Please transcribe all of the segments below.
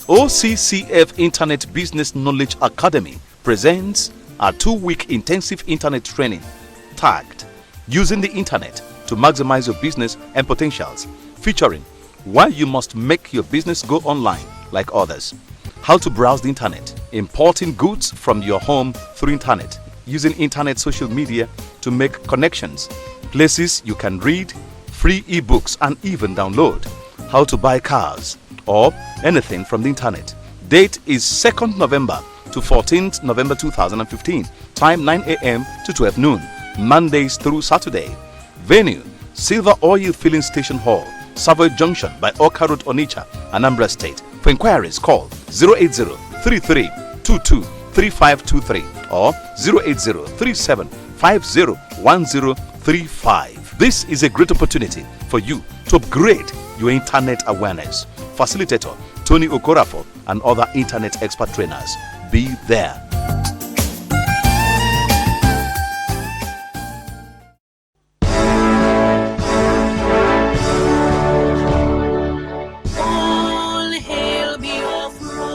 OCCF Internet Business Knowledge Academy presents a 2-week intensive internet training tagged Using the Internet to Maximize Your Business and Potentials, featuring why you must make your business go online like others, how to browse the internet, importing goods from your home through internet, using internet social media to make connections, places you can read, free ebooks and even download, how to buy cars or anything from the internet. Date is 2nd November to 14th November 2015. Time 9 a.m. to 12 noon, Mondays through Saturday. Venue, Silver Oil Filling Station Hall, Savoy Junction by Oka Road, Onitsha, Anambra State. For inquiries, call 080-3322-3523 or 080-3750-1035. This is a great opportunity for you to upgrade your internet awareness. Facilitator Tony Okorafo and other internet expert trainers. Be there. All hail Biafra,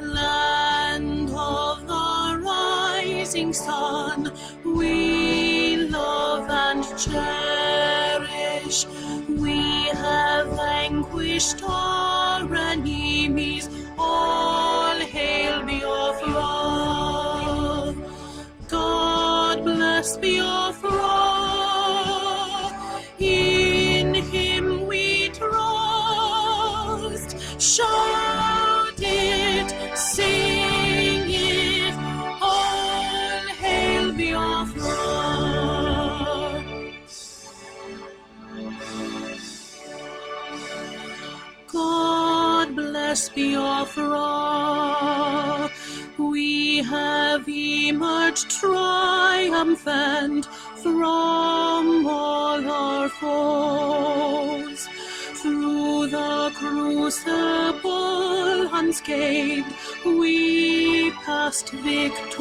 land of the rising sun. We love and cherish. We have vanquished our enemies. All hail Biafra. God bless Biafra. In Him we trust. Shout it, sing it. All hail Biafra. God bless Biafra. We have emerged triumphant from all our foes. Through the crucible unscathed, we passed victorious.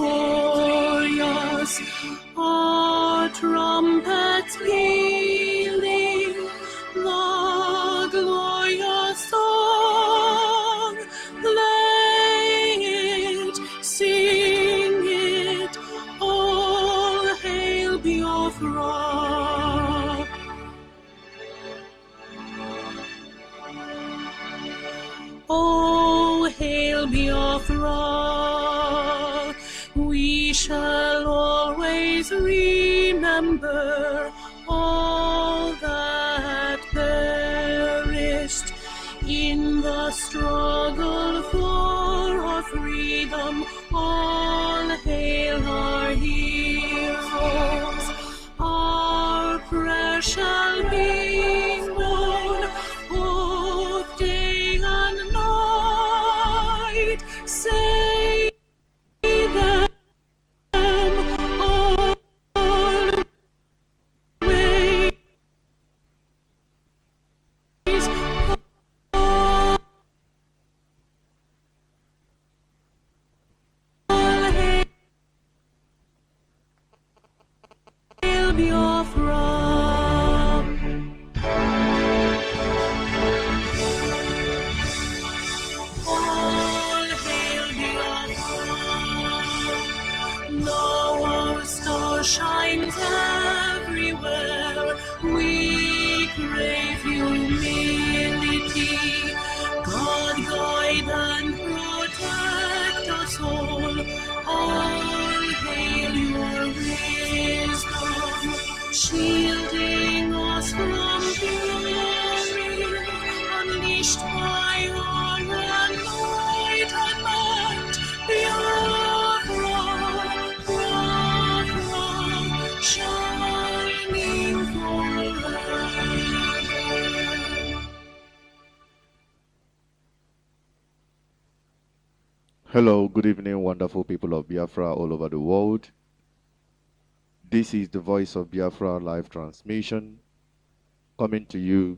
Our trumpets pealing the glorious song. Play it, sing it, all hail Biafra. Oh, hail Biafra. We shall always remember all that perished in the struggle for our freedom. All hail our heroes. Our prayer shall be known both day and night. Say them always. Hail Biafra. All hail Biafra. Now our star shines everywhere. We crave humility. God guide and protect us all. All hail your wisdom, shielding us from fury, unleashed by our enlightenment. Biafra, Biafra, shining forever. Hello, good evening, wonderful people of Biafra all over the world. This is the Voice of Biafra live transmission coming to you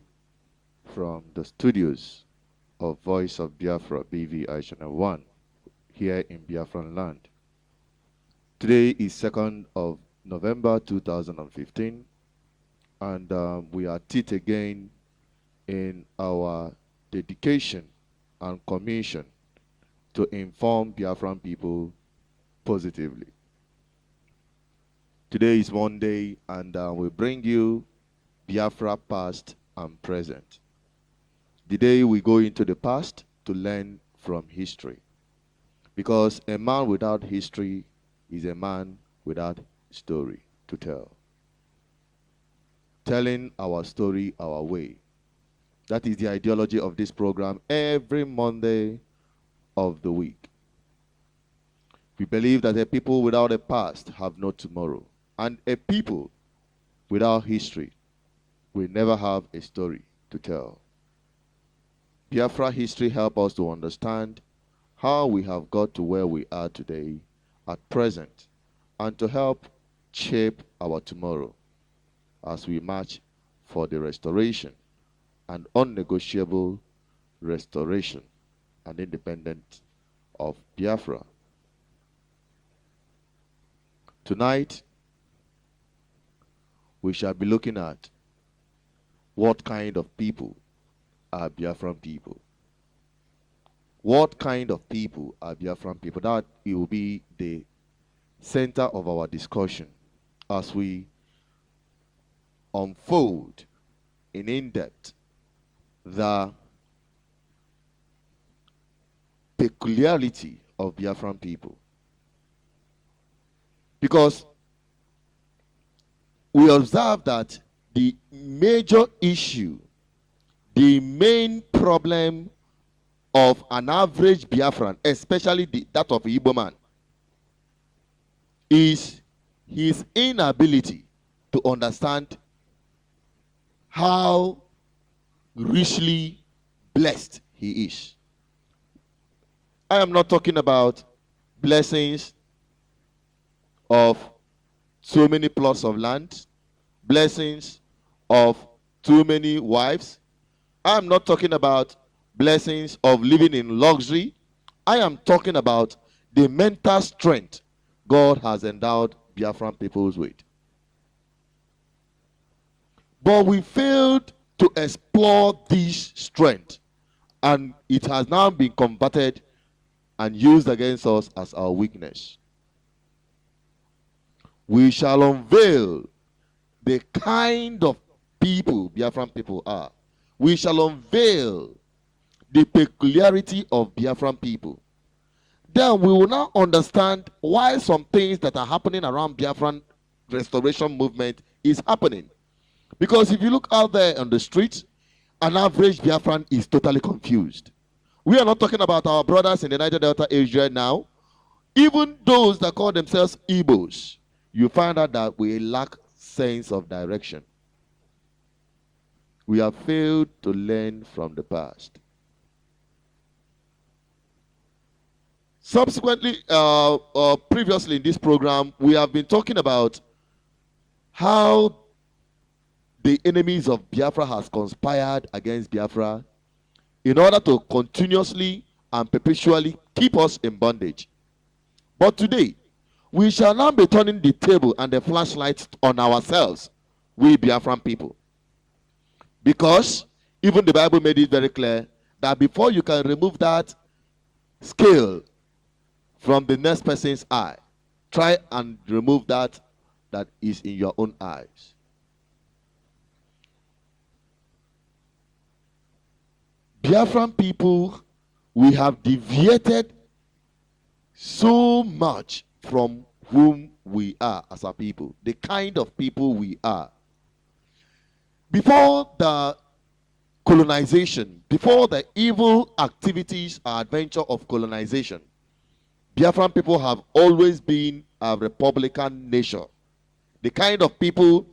from the studios of Voice of Biafra BVI Channel 1 here in Biafran land. Today is 2nd of November 2015 and we are at it again in our dedication and commission to inform Biafran people positively. Today is Monday, and we bring you Biafra past and present. The day we go into the past to learn from history. Because a man without history is a man without story to tell. Telling our story our way. That is the ideology of this program every Monday of the week. We believe that a people without a past have no tomorrow. And a people without history will never have a story to tell. Biafra history helps us to understand how we have got to where we are today at present, and to help shape our tomorrow as we march for the restoration and unnegotiable restoration and independence of Biafra. Tonight, we shall be looking at what kind of people are Biafran people. What kind of people are Biafran people? That it will be the center of our discussion as we unfold in depth the peculiarity of Biafran people. Because we observe that the major issue, the main problem of an average Biafran, especially that of Igbo man, is his inability to understand how richly blessed he is. I am not talking about blessings of so many plots of land, blessings of too many wives. I am not talking about blessings of living in luxury. I am talking about the mental strength God has endowed Biafran peoples with. But we failed to explore this strength, and it has now been converted and used against us as our weakness. We shall unveil the kind of people Biafran people are. We shall unveil the peculiarity of Biafran people. Then we will now understand why some things that are happening around Biafran restoration movement is happening. Because if you look out there on the streets, an average Biafran is totally confused. We are not talking about our brothers in the Niger Delta area now. Even those that call themselves Igbos, you find out that we lack sense of direction. We have failed to learn from the past. Subsequently, previously in this program, we have been talking about how the enemies of Biafra has conspired against Biafra in order to continuously and perpetually keep us in bondage. But today, we shall now be turning the table and the flashlights on ourselves, we Biafran people. Because even the Bible made it very clear that before you can remove that scale from the next person's eye, try and remove that is in your own eyes. Biafran people, we have deviated so much from whom we are as a people, the kind of people we are. Before the colonization, before the evil activities or adventure of colonization, Biafran people have always been a republican nation. The kind of people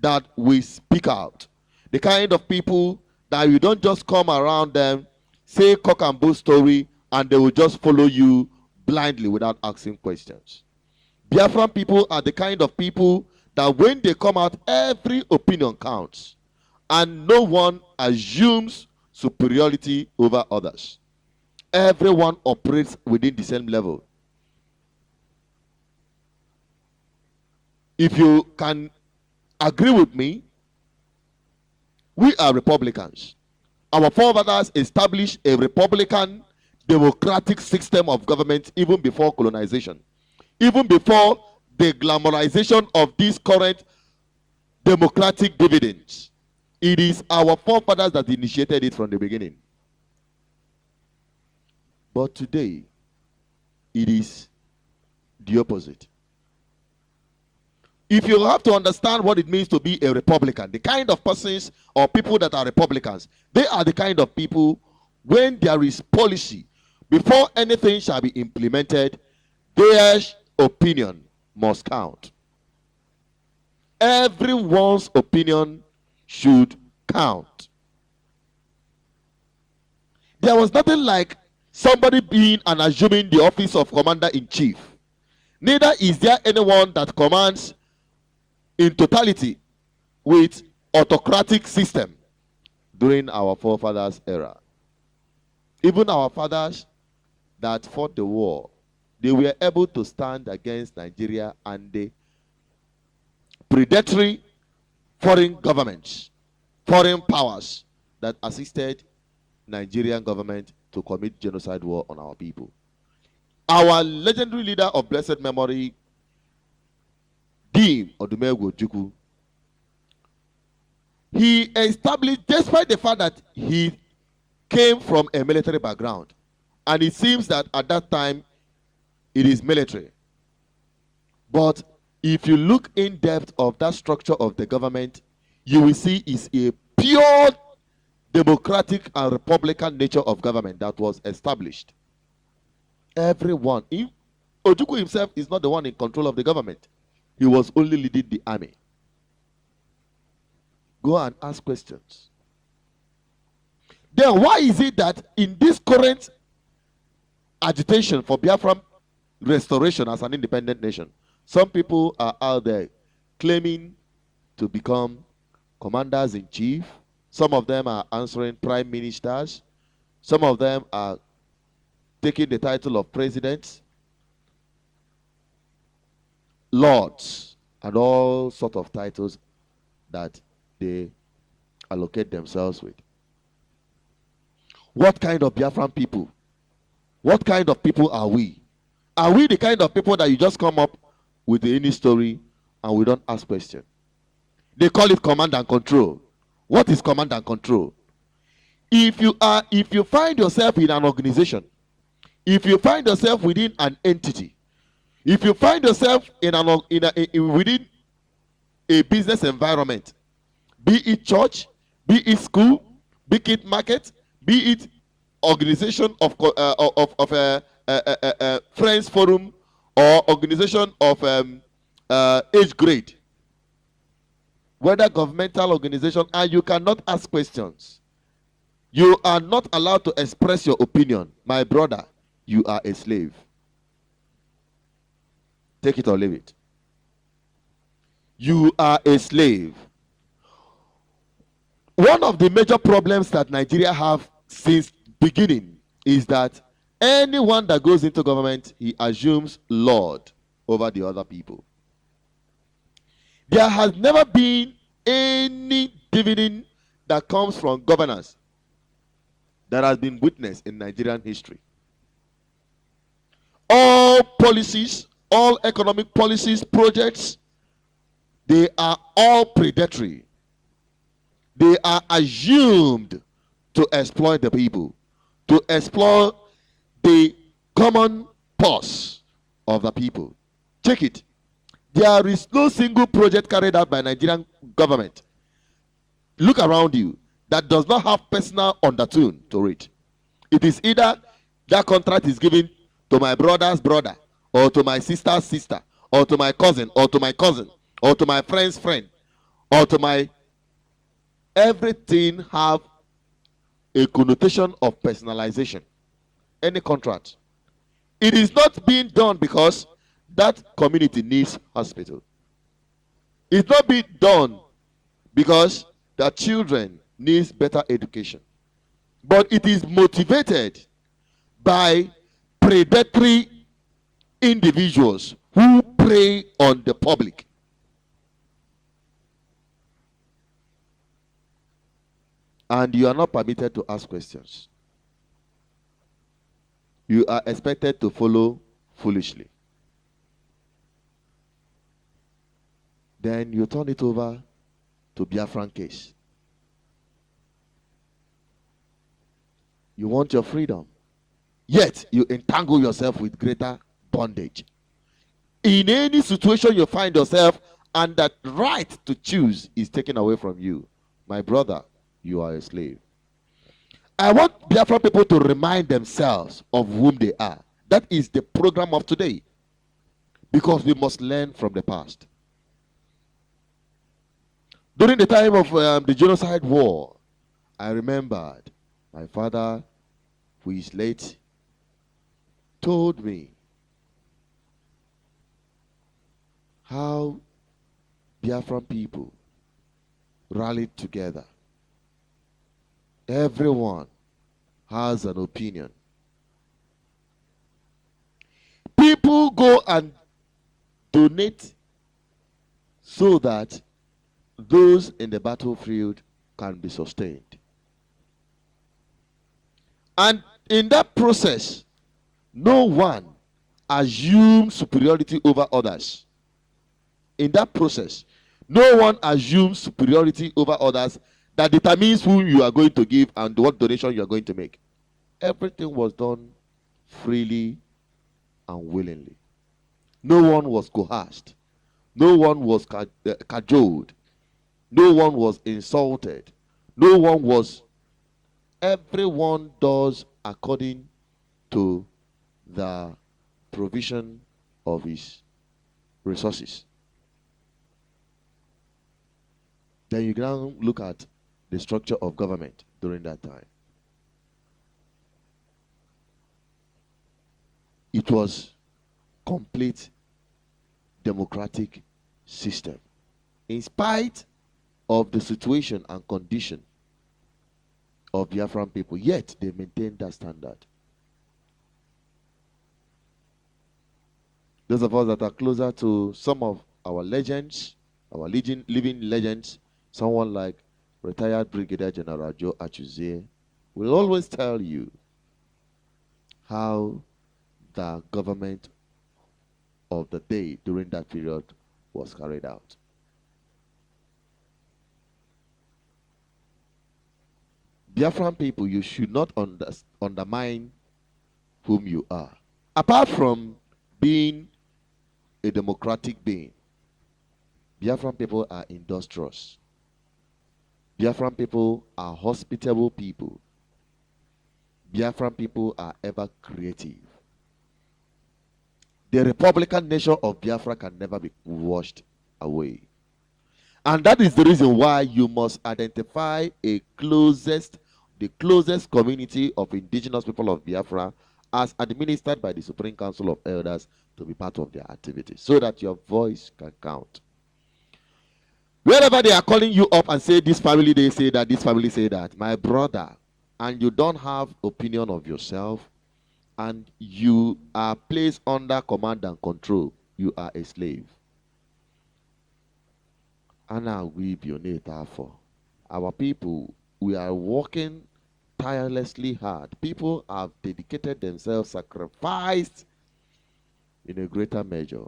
that we speak out, the kind of people that you don't just come around them, say cock and bull story, and they will just follow you blindly without asking questions. Biafran people are the kind of people that when they come out, every opinion counts, and no one assumes superiority over others. Everyone operates within the same level. If you can agree with me, we are Republicans. Our forefathers established a republican democratic system of government even before colonization, even before the glamorization of these current democratic dividends. It is our forefathers that initiated it from the beginning. But today, it is the opposite. If you have to understand what it means to be a Republican, the kind of persons or people that are Republicans, they are the kind of people, when there is policy, before anything shall be implemented, their opinion must count. Everyone's opinion should count. There was nothing like somebody being and assuming the office of commander-in-chief. Neither is there anyone that commands in totality with autocratic system during our forefathers' era. Even our fathers that fought the war, they were able to stand against Nigeria and the predatory foreign governments, foreign powers that assisted Nigerian government to commit genocide war on our people. Our legendary leader of blessed memory, Dim Odumegwu Ojukwu, he established, despite the fact that he came from a military background, and it seems that at that time it is military. But if you look in depth of that structure of the government, you will see it's a pure democratic and republican nature of government that was established. Everyone, Ojukwu himself is not the one in control of the government. He was only leading the army. Go and ask questions. Then why is it that in this current agitation for Biafra restoration as an independent nation, some people are out there claiming to become commanders-in-chief? Some of them are answering prime ministers. Some of them are taking the title of presidents, lords, and all sort of titles that they allocate themselves with. What kind of Biafran people? What kind of people are we? Are we the kind of people that you just come up with any story and we don't ask questions? They call it command and control. What is command and control? If you find yourself in an organization, if you find yourself within an entity, if you find yourself within a business environment, be it church, be it school, be it market, be it organization of friends forum or organization of age grade, whether governmental organization, and you cannot ask questions, you are not allowed to express your opinion, my brother, you are a slave. Take it or leave it. You are a slave. One of the major problems that Nigeria have since beginning is that anyone that goes into government, he assumes lord over the other people. There has never been any dividend that comes from governance that has been witnessed in Nigerian history. All policies, all economic policies, projects, they are all predatory. They are assumed to exploit the people, to exploit the common purse of the people. Check it. There is no single project carried out by Nigerian government. Look around you that does not have personal undertone to it. It is either that contract is given to my brother's brother, or to my sister's sister, or to my cousin, or to my cousin, or to my friend's friend, or to my... Everything have a connotation of personalization. Any contract. It is not being done because that community needs hospital. It's not being done because the children needs better education. But it is motivated by predatory individuals who prey on the public. And you are not permitted to ask questions. You are expected to follow foolishly. Then you turn it over to Biafran case. You want your freedom, yet you entangle yourself with greater bondage. In any situation you find yourself, and that right to choose is taken away from you, my brother, you are a slave. I want Biafra people to remind themselves of whom they are. That is the program of today, because we must learn from the past. During the time of the genocide war, I remembered my father, who is late, told me how Biafran people rallied together. Everyone has an opinion. People go and donate so that those in the battlefield can be sustained. And in that process, no one assumes superiority over others. In that process, no one assumes superiority over others that determines who you are going to give and what donation you are going to make. Everything was done freely and willingly. No one was coerced. No one was cajoled. No one was insulted. No one was. Everyone does according to the provision of his resources. Then you can look at the structure of government during that time. It was complete democratic system. In spite of the situation and condition of Biafran people, yet they maintained that standard. Those of us that are closer to some of our legends, our living legends, someone like retired Brigadier General Joe Achuzie, will always tell you how the government of the day during that period was carried out. Biafran people, you should not undermine whom you are. Apart from being a democratic being, Biafran people are industrious. Biafran people are hospitable people. Biafran people are ever creative. The Republican nature of Biafra can never be washed away. And that is the reason why you must identify the closest community of indigenous people of Biafra as administered by the Supreme Council of Elders to be part of their activities, so that your voice can count. Wherever they are calling you up and say this family, they say that, this family say that, my brother, and you don't have opinion of yourself, and you are placed under command and control, you are a slave. And now we pionate for our people. We are working tirelessly hard. People have dedicated themselves, sacrificed in a greater measure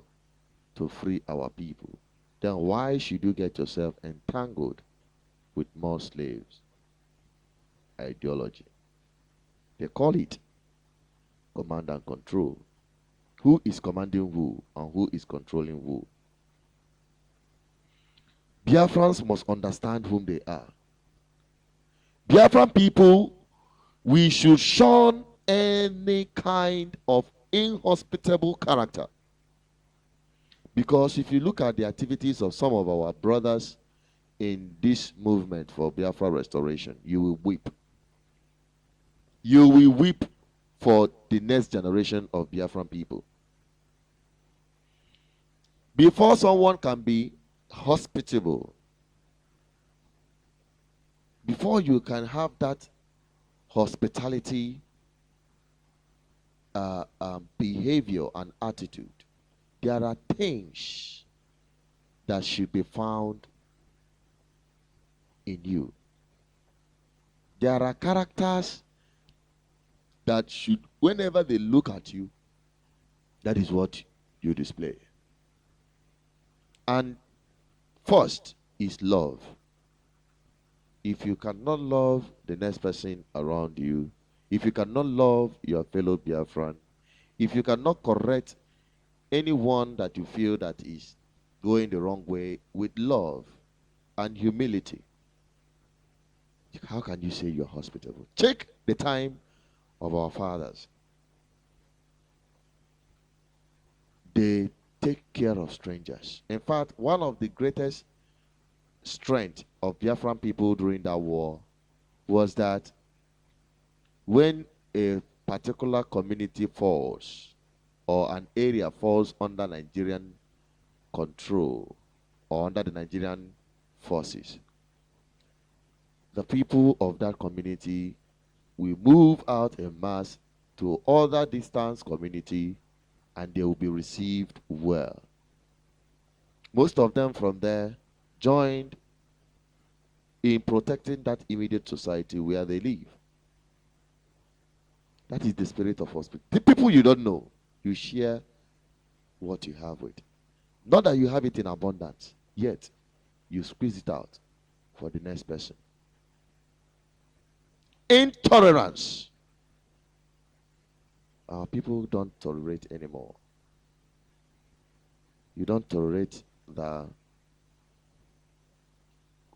to free our people. Then why should you get yourself entangled with more slaves? Ideology. They call it command and control. Who is commanding who and who is controlling who? Biafrans must understand whom they are. Biafran people, we should shun any kind of inhospitable character. Because if you look at the activities of some of our brothers in this movement for Biafra restoration, you will weep. You will weep for the next generation of Biafran people. Before someone can be hospitable, before you can have that hospitality behavior and attitude, there are things that should be found in you. There are characters that should, whenever they look at you, that is what you display. And first is love. If you cannot love the next person around you, if you cannot love your fellow Biafran, if you cannot correct anyone that you feel that is going the wrong way with love and humility, how can you say you're hospitable? Check the time of our fathers. They take care of strangers. In fact, one of the greatest strength of Biafran people during that war was that when a particular community falls or an area falls under Nigerian control or under the Nigerian forces, the people of that community will move out en masse to other distant community and they will be received well. Most of them from there joined in protecting that immediate society where they live. That is the spirit of hospitality. The people you don't know, you share what you have with. Not that you have it in abundance, yet you squeeze it out for the next person. Intolerance. Our people don't tolerate anymore. You don't tolerate the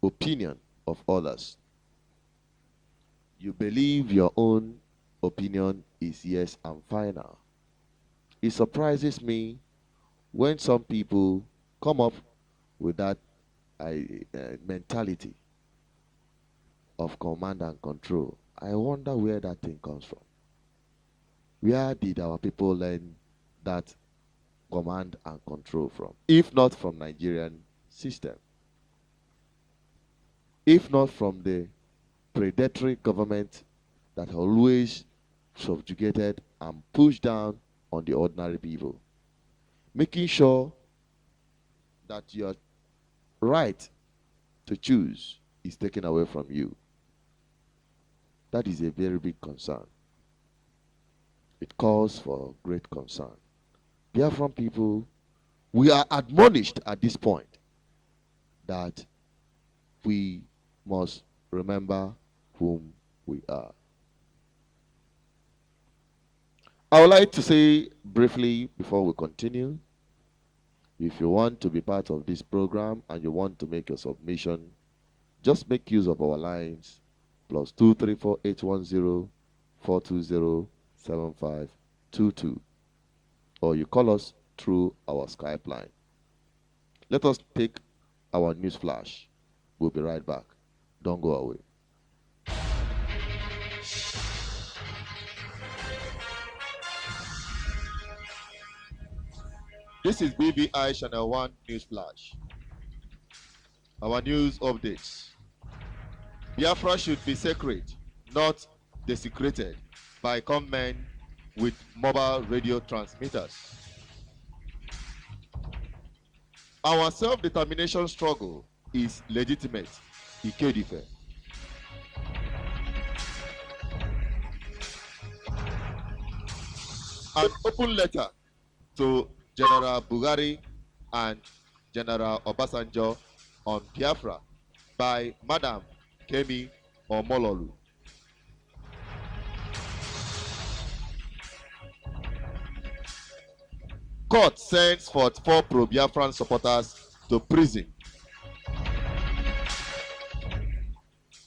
opinion of others. You believe your own opinion is yes and final. It surprises me when some people come up with that mentality of command and control. I wonder where that thing comes from. Where did our people learn that command and control from? If not from Nigerian system. If not from the predatory government that always subjugated and pushed down on the ordinary people. Making sure that your right to choose is taken away from you. That is a very big concern. It calls for great concern. Biafran people, we are admonished at this point that we must remember whom we are. I would like to say briefly before we continue, if you want to be part of this program and you want to make your submission, just make use of our lines +234 810 420 7522, or you call us through our Skype line. Let us take our news flash. We'll be right back. Don't go away. This is BVI Channel 1 News Flash. Our news updates. Biafra should be sacred, not desecrated by gunmen with mobile radio transmitters. Our self-determination struggle is legitimate. Ikedife. An open letter to General Buhari and General Obasanjo on Biafra by Madam Kemi Omololu. Court sends 44 pro-Biafran supporters to prison.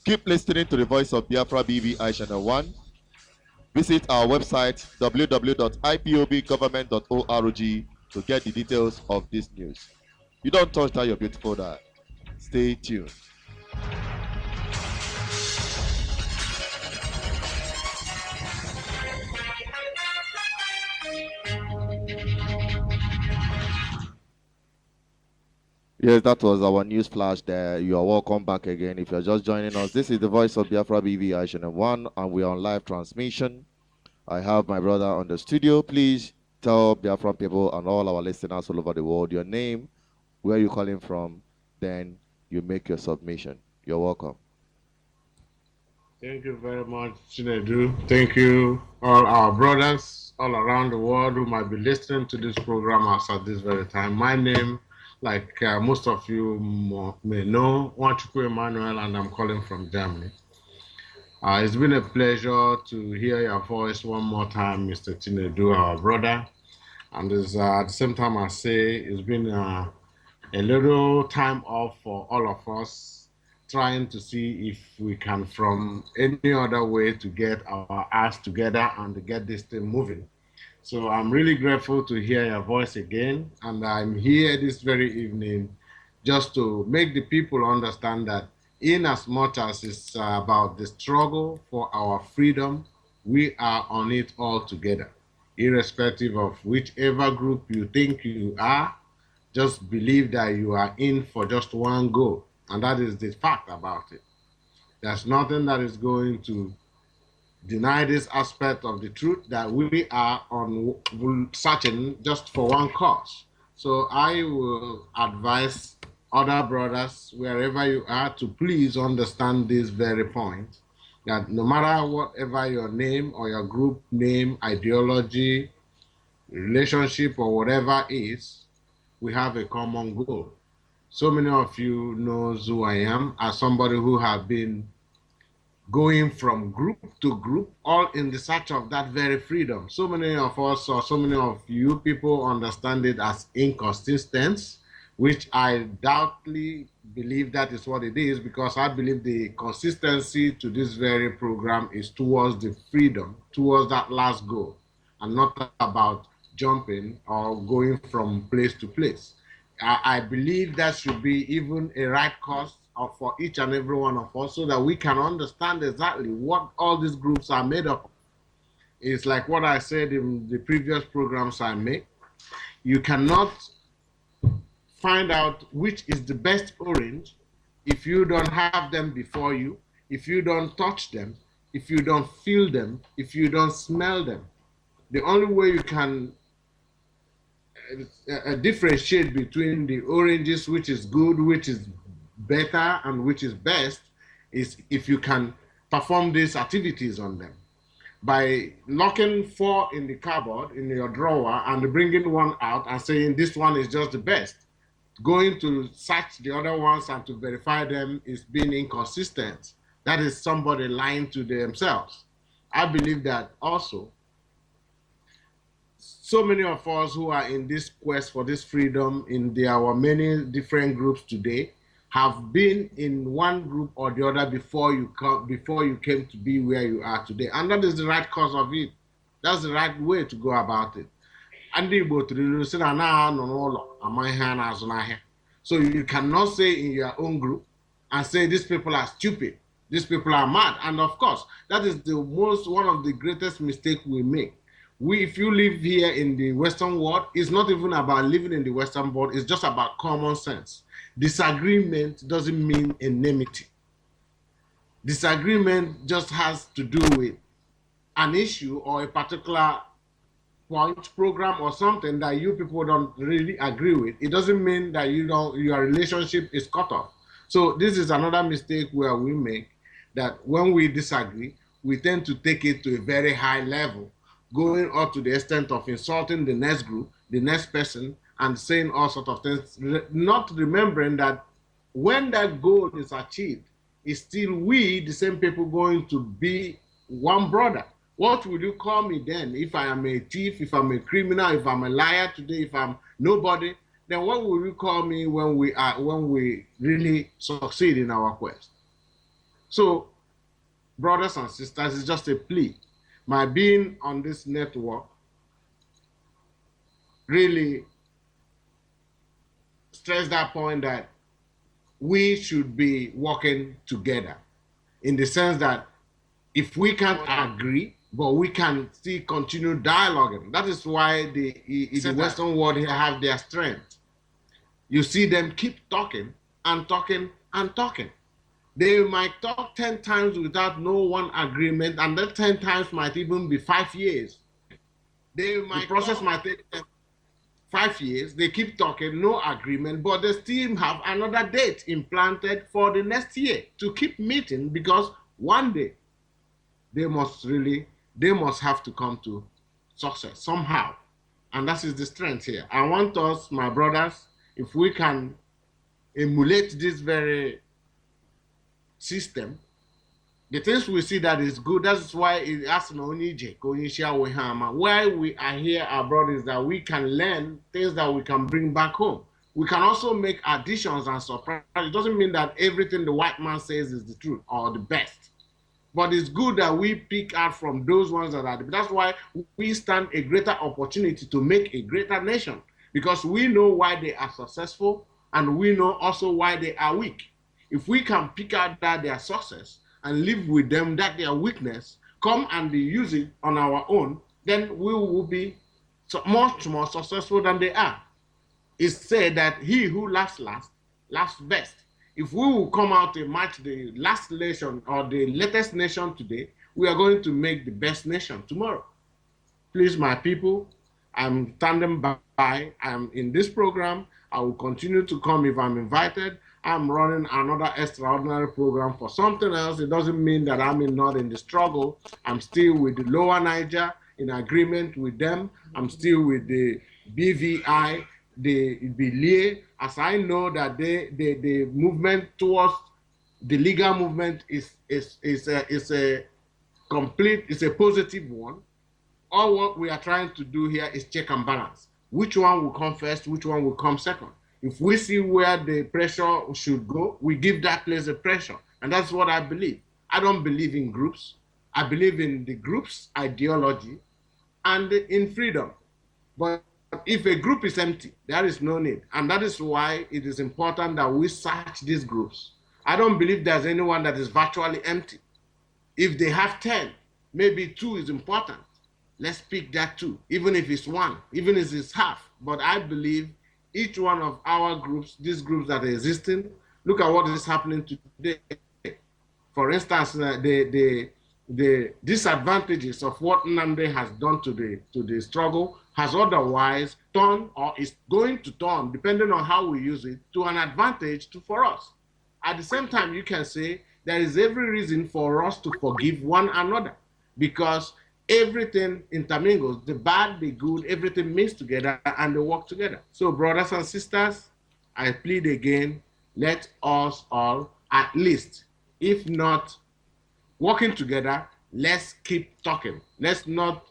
Keep listening to the voice of Biafra BVI Channel 1. Visit our website www.ipobgovernment.org to get the details of this news. You don't touch that, your beautiful dial. Stay tuned. Yes, that was our news flash there. You are welcome back again. If you're just joining us, this is the voice of Biafra BVI Channel 1, and we are on live transmission. I have my brother on the studio. Please tell Biafran people and all our listeners all over the world your name, where you're calling from, then you make your submission. You're welcome. Thank you very much, Chinedu. Thank you, all our brothers all around the world who might be listening to this program at this very time. My name, like most of you may know, Wanchuku Emmanuel, and I'm calling from Germany. It's been a pleasure to hear your voice one more time, Mr. Chinedu, our brother. And at the same time, I say it's been a little time off for all of us, trying to see if we can, from any other way, to get our acts together and to get this thing moving. So I'm really grateful to hear your voice again, and I'm here this very evening just to make the people understand that in as much as it's about the struggle for our freedom, we are on it all together, irrespective of whichever group you think you are. Just believe that you are in for just one goal, and that is the fact about it. There's nothing that is going to deny this aspect of the truth that we are on searching just for one cause. So I will advise other brothers, wherever you are, to please understand this very point, that no matter whatever your name or your group name, ideology, relationship, or whatever is, we have a common goal. So many of you knows who I am as somebody who have been going from group to group, all in the search of that very freedom. So many of us, or so many of you people, understand it as inconsistent, which I doubtly believe that is what it is, because I believe the consistency to this very program is towards the freedom, towards that last goal, and not about jumping or going from place to place. I believe that should be even a right course for each and every one of us, so that we can understand exactly what all these groups are made up of. It's like what I said in the previous programs I make. You cannot find out which is the best orange if you don't have them before you, if you don't touch them, if you don't feel them, if you don't smell them. The only way you can differentiate between the oranges, which is good, which is better, and which is best, is if you can perform these activities on them. By locking 4 in the cupboard, in your drawer, and bringing one out and saying this one is just the best, going to search the other ones and to verify them is being inconsistent. That is somebody lying to themselves. I believe that also so many of us who are in this quest for this freedom in our many different groups today have been in one group or the other before you came to be where you are today, and that is the right cause of it. That's the right way to go about it. So you cannot say in your own group and say these people are stupid, these people are mad. And of course, that is one of the greatest mistakes we make. If you live here in the Western world, it's not even about living in the Western world, it's just about common sense. Disagreement doesn't mean enmity. Disagreement just has to do with an issue or a particular point, program, or something that you people don't really agree with. It doesn't mean that your relationship is cut off. So this is another mistake where we make, that when we disagree, we tend to take it to a very high level, going up to the extent of insulting the next group, the next person, and saying all sorts of things, not remembering that when that goal is achieved, it's still we, the same people, going to be one brother. What will you call me then? If I am a thief, if I'm a criminal, if I'm a liar today, if I'm nobody, then what will you call me when we really succeed in our quest? So, brothers and sisters, it's just a plea. My being on this network really stress that point, that we should be working together, in the sense that if we can't agree, but we can still continue dialoguing. That is why the Western world here have their strength. You see them keep talking and talking and talking. They might talk 10 times without no one agreement, and that 10 times might even be 5 years. The process might take them 5 years. They keep talking, no agreement, but they still have another date implanted for the next year to keep meeting, because one day they must have to come to success somehow. And that is the strength here. I want us, my brothers, if we can emulate this very system, the things we see that is good, that's why it has no why we are here abroad is that we can learn things that we can bring back home. We can also make additions and surprise. It doesn't mean that everything the white man says is the truth or the best. But it's good that we pick out from those ones that are. That's why we stand a greater opportunity to make a greater nation, because we know why they are successful and we know also why they are weak. If we can pick out that their success and live with them that their weakness, come and use it on our own, then we will be much more successful than they are. It's said that he who laughs last best. If we will come out and match the last nation or the latest nation today, we are going to make the best nation tomorrow. Please, my people, I'm standing by. I'm in this program. I will continue to come if I'm invited. I'm running another extraordinary program for something else. It doesn't mean that I'm not in the struggle. I'm still with the Lower Niger, in agreement with them. I'm still with the BVI, the BVI, as I know that the movement towards the legal movement is a positive one. All what we are trying to do here is check and balance. Which one will come first? Which one will come second? If we see where the pressure should go, we give that place a pressure. And that's what I believe. I don't believe in groups. I believe in the group's ideology and in freedom. But if a group is empty, there is no need. And that is why it is important that we search these groups. I don't believe there's anyone that is virtually empty. If they have 10, maybe 2 is important. Let's pick that 2, even if it's 1, even if it's half. But I believe each one of our groups, these groups that are existing, look at what is happening today. For instance, the disadvantages of what Nnamdi has done to the struggle has otherwise turned, or is going to turn, depending on how we use it, to an advantage for us. At the same time, you can say there is every reason for us to forgive one another, because everything intermingles, the bad, the good, everything mixes together and they work together. So brothers and sisters, I plead again, let us all, at least, if not working together, let's keep talking. Let's not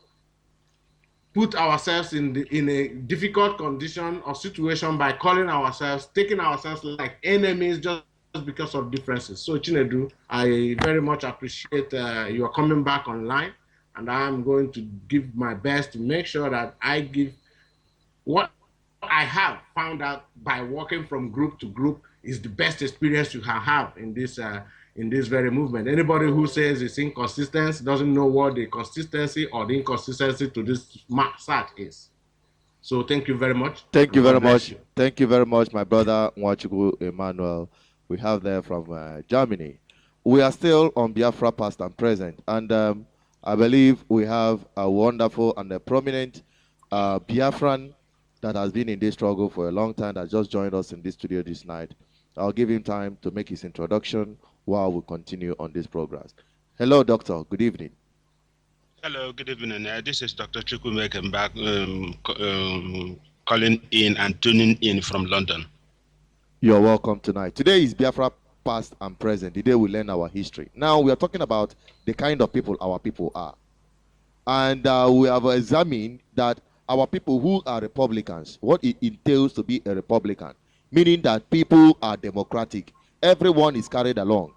put ourselves in a difficult condition or situation by calling ourselves, taking ourselves like enemies just because of differences. So Chinedu, I very much appreciate your coming back online. And I'm going to give my best to make sure that I give what I have found out by working from group to group is the best experience you can have in this very movement. Anybody who says it's inconsistent doesn't know what the consistency or the inconsistency to this search is. So thank you very much. Thank you very much. Thank you very much, my brother Nwachukwu Emmanuel. We have there from Germany. We are still on Biafra past and present, and I believe we have a wonderful and a prominent Biafran that has been in this struggle for a long time that just joined us in this studio this night. I'll give him time to make his introduction while we continue on this program. Hello, Doctor. Good evening. Hello, good evening. This is Dr. Chukwumeke back calling in and tuning in from London. You're welcome tonight. Today is Biafra past and present, the day we learn our history. Now we are talking about the kind of people our people are. And we have examined that our people who are Republicans, what it entails to be a Republican, meaning that people are democratic. Everyone is carried along.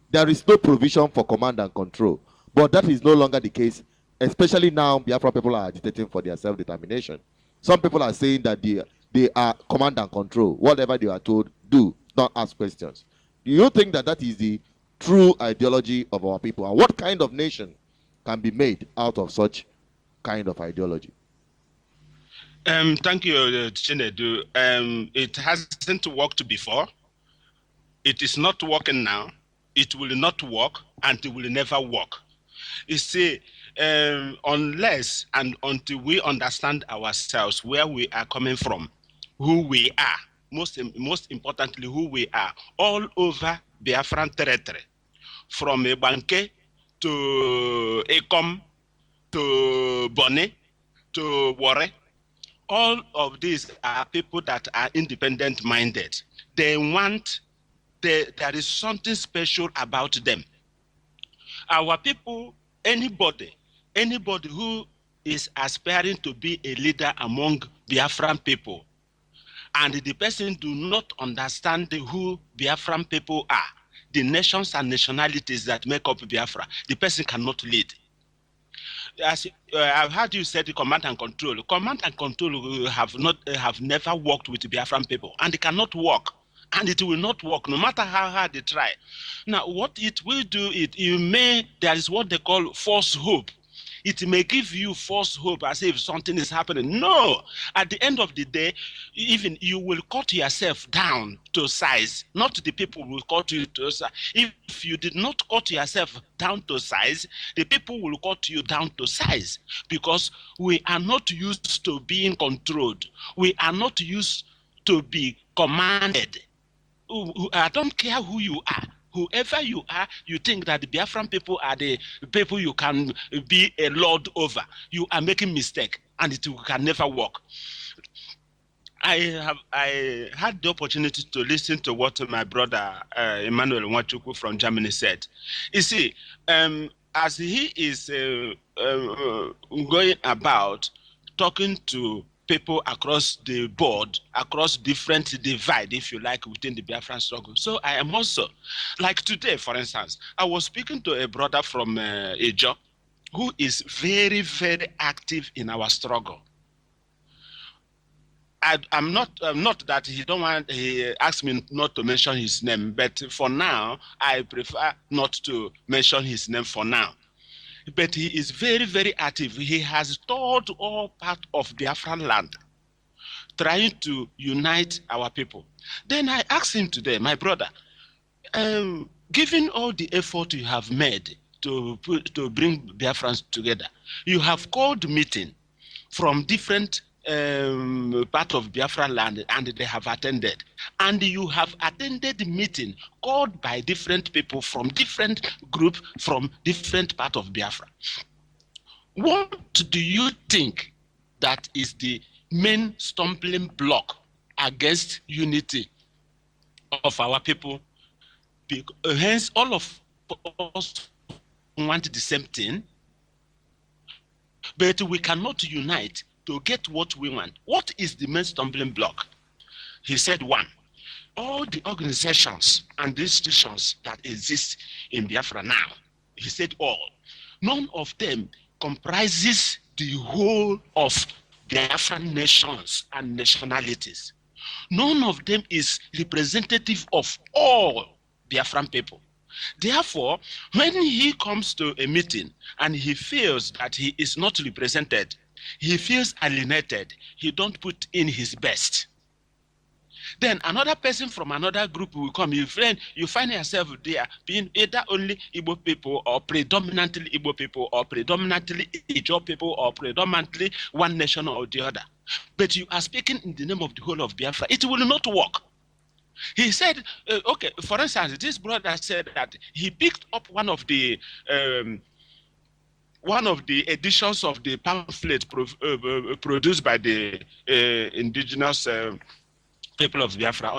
There is no provision for command and control. But that is no longer the case, especially now Biafra people are agitating for their self-determination. Some people are saying that they are command and control. Whatever they are told, do, not ask questions. Do you think that that is the true ideology of our people? And what kind of nation can be made out of such kind of ideology? Thank you, Chinedu. It hasn't worked before. It is not working now. It will not work, and it will never work. You see, unless and until we understand ourselves, where we are coming from, who we are, most importantly, who we are, all over Biafran territory, from Ebanke to Ekom, to Bonnet, to Warre. All of these are people that are independent minded. They want, there is something special about them. Our people, anybody who is aspiring to be a leader among Biafran people, and the person do not understand who Biafran people are, the nations and nationalities that make up Biafra, the person cannot lead. As I've heard you say, the command and control. Command and control have never worked with the Biafran people, and they cannot work, and it will not work no matter how hard they try. Now, what it will do, there is what they call false hope. It may give you false hope as if something is happening. No, at the end of the day, even you will cut yourself down to size. Not the people will cut you to size. If you did not cut yourself down to size, the people will cut you down to size, because we are not used to being controlled. We are not used to be commanded. I don't care who you are. Whoever you are, you think that the Biafran people are the people you can be a lord over. You are making mistake, and it can never work. I had the opportunity to listen to what my brother Emmanuel Nwachukwu from Germany said. You see, as he is going about talking to people across the board, across different divide, if you like, within the Biafran struggle. So I am also, like today, for instance, I was speaking to a brother from Ejo, who is very, very active in our struggle. I'm not that he asked me not to mention his name, but for now, I prefer not to mention his name for now. But he is very, very active. He has toured all part of Biafran land, trying to unite our people. Then I asked him today, my brother, given all the effort you have made to bring Biafrans together, you have called meeting from different part of Biafra land, and they have attended. And you have attended meeting called by different people from different group from different part of Biafra. What do you think that is the main stumbling block against unity of our people? Hence, all of us want the same thing, but we cannot unite to get what we want. What is the main stumbling block? He said, one, all the organizations and institutions that exist in Biafra now, he said all, none of them comprises the whole of Biafran nations and nationalities. None of them is representative of all Biafran people. Therefore, when he comes to a meeting and he feels that he is not represented, he feels alienated, he don't put in his best. Then another person from another group will come. You find yourself there being either only Igbo people, or predominantly Igbo people, or predominantly Ijaw people, or predominantly one nation or the other. But you are speaking in the name of the whole of Biafra. It will not work. He said, okay, for instance, this brother said that he picked up one of the editions of the pamphlet produced by the indigenous people of Biafra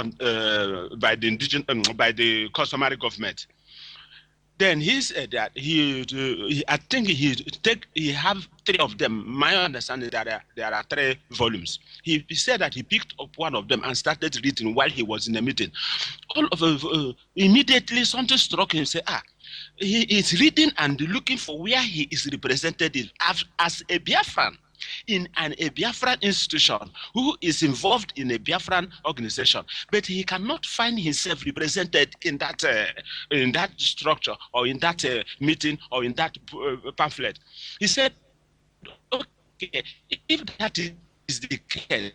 by the customary government. Then he said that I think he have three of them. My understanding that there are 3 volumes. He said that he picked up one of them and started reading while he was in a meeting. Immediately something struck him. Say, he is reading and looking for where he is represented as a Biafran in a Biafran institution who is involved in a Biafran organization, but he cannot find himself represented in that structure or in that meeting or in that pamphlet. He said, okay, if that is the case,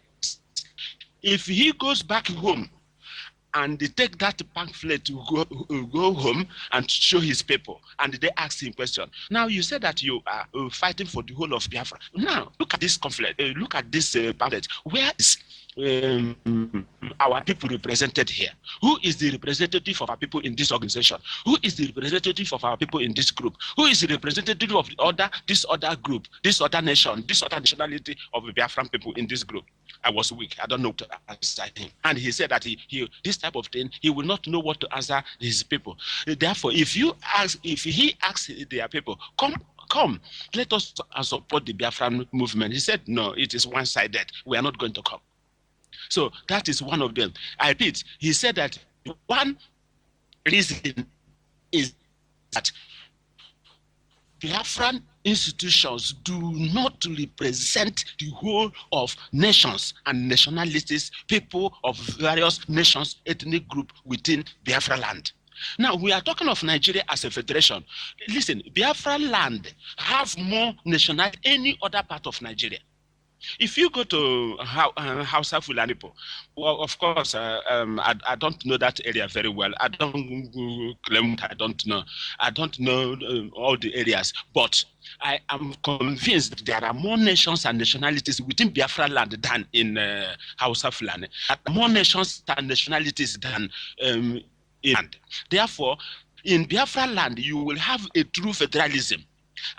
if he goes back home and they take that pamphlet to go home and show his people, and they ask him question. Now you said that you are fighting for the whole of Biafra. Now look at this pamphlet. Look at this pamphlet. Where is our people represented here? Who is the representative of our people in this organization? Who is the representative of our people in this group? Who is the representative of this other group, this other nation, this other nationality of the Biafran people in this group? I was weak. I don't know what to answer him. And he said that he this type of thing, he will not know what to answer his people. Therefore, if he asks their people, come, let us support the Biafran movement. He said, no, it is one-sided. We are not going to come. So that is one of them. I repeat, he said that one reason is that Biafran institutions do not represent the whole of nations and nationalities, people of various nations, ethnic group within Biafra land. Now, we are talking of Nigeria as a federation. Listen, Biafra land have more nationality than any other part of Nigeria. If you go to Hausa Fulanipo, well, of course, I don't know that area very well. I don't claim I don't know. I don't know all the areas, but I am convinced there are more nations and nationalities within Biafra land than in Hausa Fulani. More nations and nationalities than in land. Therefore, in Biafra land, you will have a true federalism.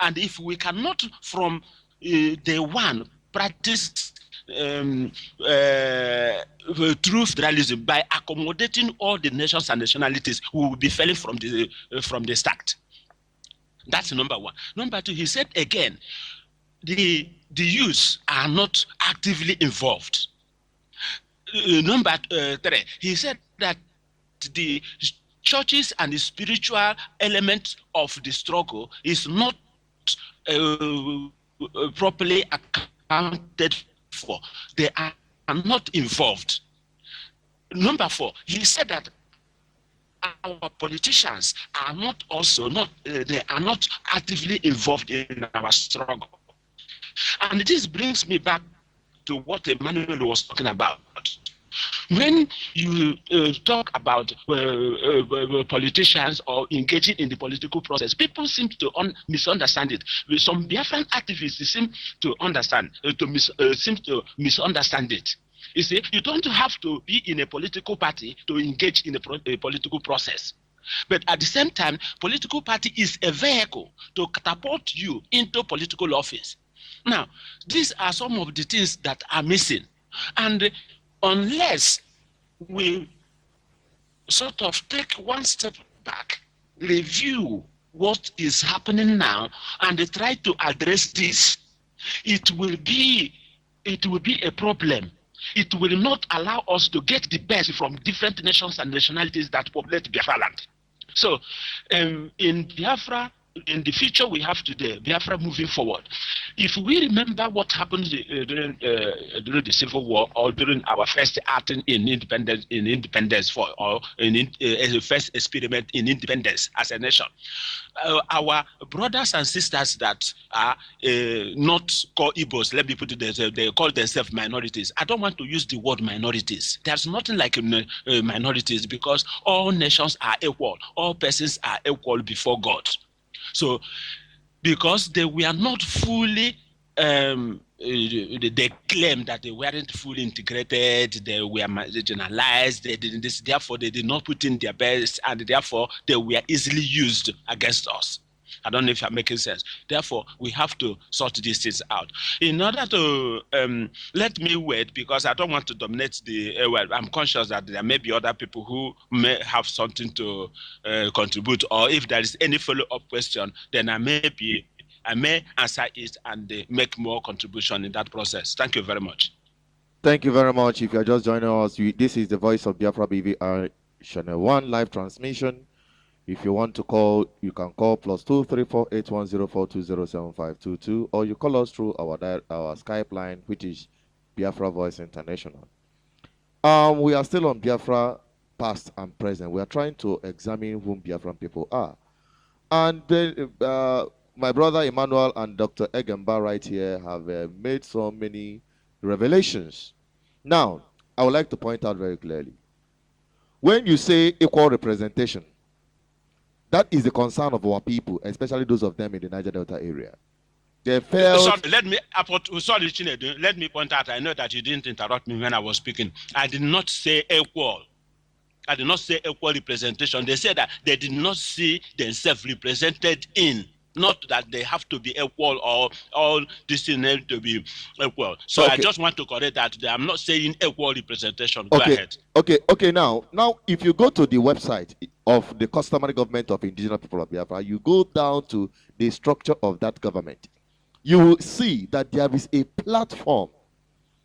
And if we cannot from day one practice true federalism by accommodating all the nations and nationalities, we will be failing from the start. That's number one. Number two, he said again, the youths are not actively involved. Number three, he said that the churches and the spiritual element of the struggle is not properly accounted for. They are not involved. Number four, he said that our politicians are not they are not actively involved in our struggle. And this brings me back to what Emmanuel was talking about. When you talk about politicians or engaging in the political process, people seem to misunderstand it. Some Biafran activists seem to seem to misunderstand it. You see, you don't have to be in a political party to engage in a political process. But at the same time, political party is a vehicle to catapult you into political office. Now, these are some of the things that are missing. And unless we sort of take one step back, review what is happening now, and try to address this, it will be a problem. It will not allow us to get the best from different nations and nationalities that populate Biafra land. So, in Biafra, in the future we have today, Biafra moving forward, if we remember what happened during the Civil War or during our first acting in independence the first experiment in independence as a nation, our brothers and sisters that are not called Igbos, let me put it this way, they call themselves minorities. I don't want to use the word minorities. There's nothing like minorities, because all nations are equal, all persons are equal before God. So, because they were not fully, they claimed that they weren't fully integrated, they were marginalized, they didn't this, therefore they did not put in their best, and therefore they were easily used against us. I don't know if I'm making sense. Therefore, we have to sort these things out. In order to let me wait, because I don't want to dominate the well, I'm conscious that there may be other people who may have something to contribute, or if there is any follow-up question, then I may answer it and make more contribution in that process. Thank you very much. Thank you very much. If you're just joining us, this is the Voice of Biafra BVI Channel 1 live transmission. If you want to call, you can call +2348104207522, or you call us through our Skype line, which is Biafra Voice International. We are still on Biafra past and present. We are trying to examine whom Biafran people are. And my brother Emmanuel and Dr. Egemba right here have made so many revelations. Now, I would like to point out very clearly, when you say equal representation, that is the concern of our people, especially those of them in the Niger Delta area. They felt. Sorry, Chinedu, let me point out. I know that you didn't interrupt me when I was speaking. I did not say equal. I did not say equal representation. They said that they did not see themselves represented in. Not that they have to be equal or all this thing need to be equal. So Okay. I just want to correct that. I'm not saying equal representation. Go ahead. Okay. Now, if you go to the website of the Customary Government of Indigenous People of Biafra, you go down to the structure of that government. You will see that there is a platform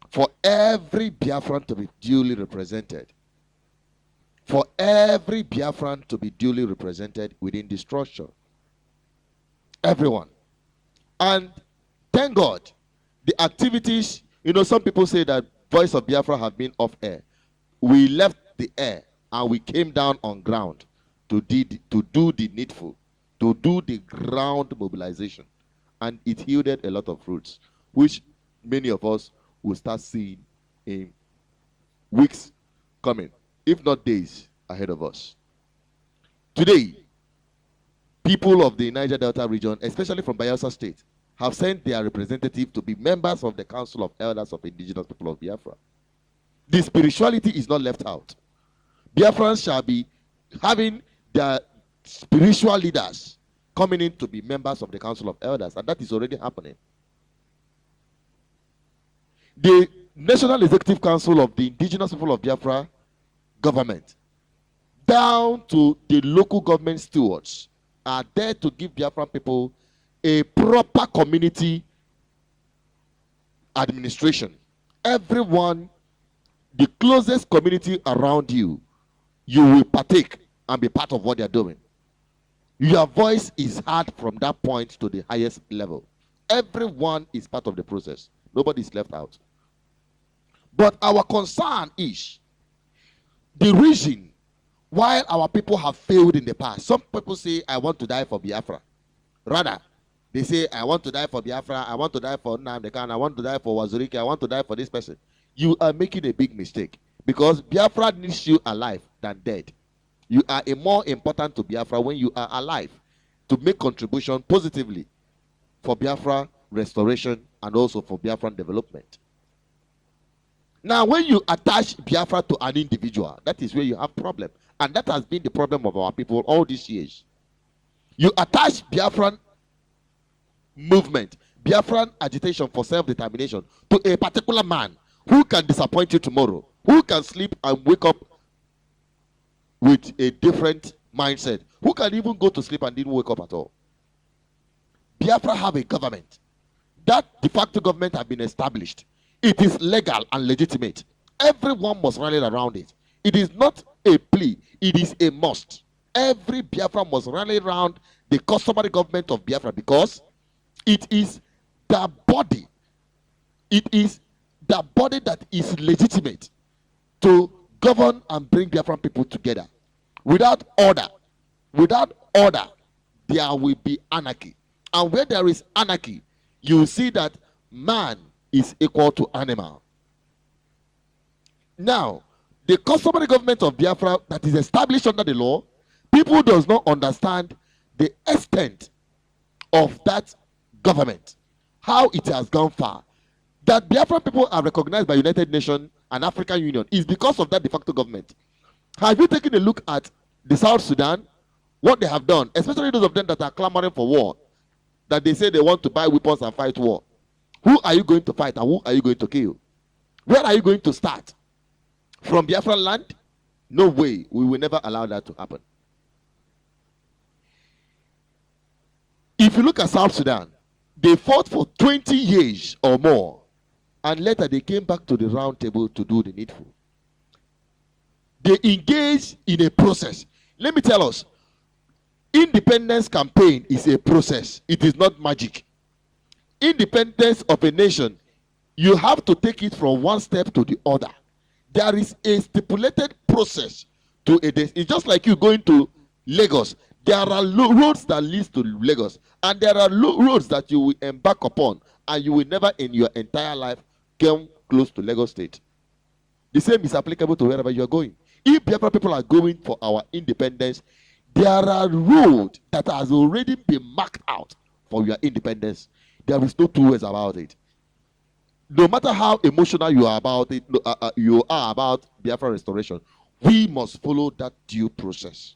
for every Biafran to be duly represented. For every Biafran to be duly represented within the structure. Everyone. And thank God, the activities, some people say that Voice of Biafra have been off air. We left the air and we came down on ground to do the needful, to do the ground mobilization. And it yielded a lot of fruits, which many of us will start seeing in weeks coming, if not days ahead of us. Today, people of the Niger Delta region, especially from Bayelsa State, have sent their representative to be members of the Council of Elders of Indigenous People of Biafra. The spirituality is not left out. Biafrans shall be having their spiritual leaders coming in to be members of the Council of Elders, and that is already happening. The National Executive Council of the Indigenous People of Biafra government, down to the local government stewards, are there to give Biafran people a proper community administration. Everyone, the closest community around you, you will partake and be part of what they are doing. Your voice is heard from that point to the highest level. Everyone is part of the process. Nobody is left out. But our concern is the reason why our people have failed in the past. Some people say, I want to die for Biafra. Rather, they say, I want to die for Biafra, I want to die for Nnamdi Kanu, I want to die for Wazirike, I want to die for this person. You are making a big mistake, because Biafra needs you alive than dead. You are more important to Biafra when you are alive, to make contribution positively for Biafra restoration and also for Biafran development. Now, when you attach Biafra to an individual, that is where you have problem. And that has been the problem of our people all these years. You attach Biafran movement, Biafran agitation for self-determination to a particular man who can disappoint you tomorrow, who can sleep and wake up with a different mindset, who can even go to sleep and didn't wake up at all. Biafra have a government. That de facto government has been established. It is legal and legitimate. Everyone must rally around it. It is not a plea, it is a must. Every Biafra must rally around the customary government of Biafra, because it is the body. It is the body that is legitimate to govern and bring Biafran people together. Without order, there will be anarchy. And where there is anarchy, you will see that man is equal to animal. Now, the customary government of Biafra that is established under the law, people does not understand the extent of that government, how it has gone far. That Biafran people are recognized by United Nations and African Union is because of that de facto government. Have you taken a look at the South Sudan, what they have done, especially those of them that are clamoring for war, that they say they want to buy weapons and fight war? Who are you going to fight and who are you going to kill? Where are you going to start? From Biafra land? No way. We will never allow that to happen. If you look at South Sudan, they fought for 20 years or more, and later they came back to the round table to do the needful. They engaged in a process. Let me tell us, independence campaign is a process. It is not magic. Independence of a nation, you have to take it from one step to the other. There is a stipulated process to a day. It's just like you going to Lagos. There are roads that lead to Lagos, and there are roads that you will embark upon, and you will never in your entire life come close to Lagos State. The same is applicable to wherever you are going. If Biafra people are going for our independence, there are roads that has already been marked out for your independence. There is no two ways about it. No matter how emotional you are about it, you are about Biafra restoration, we must follow that due process.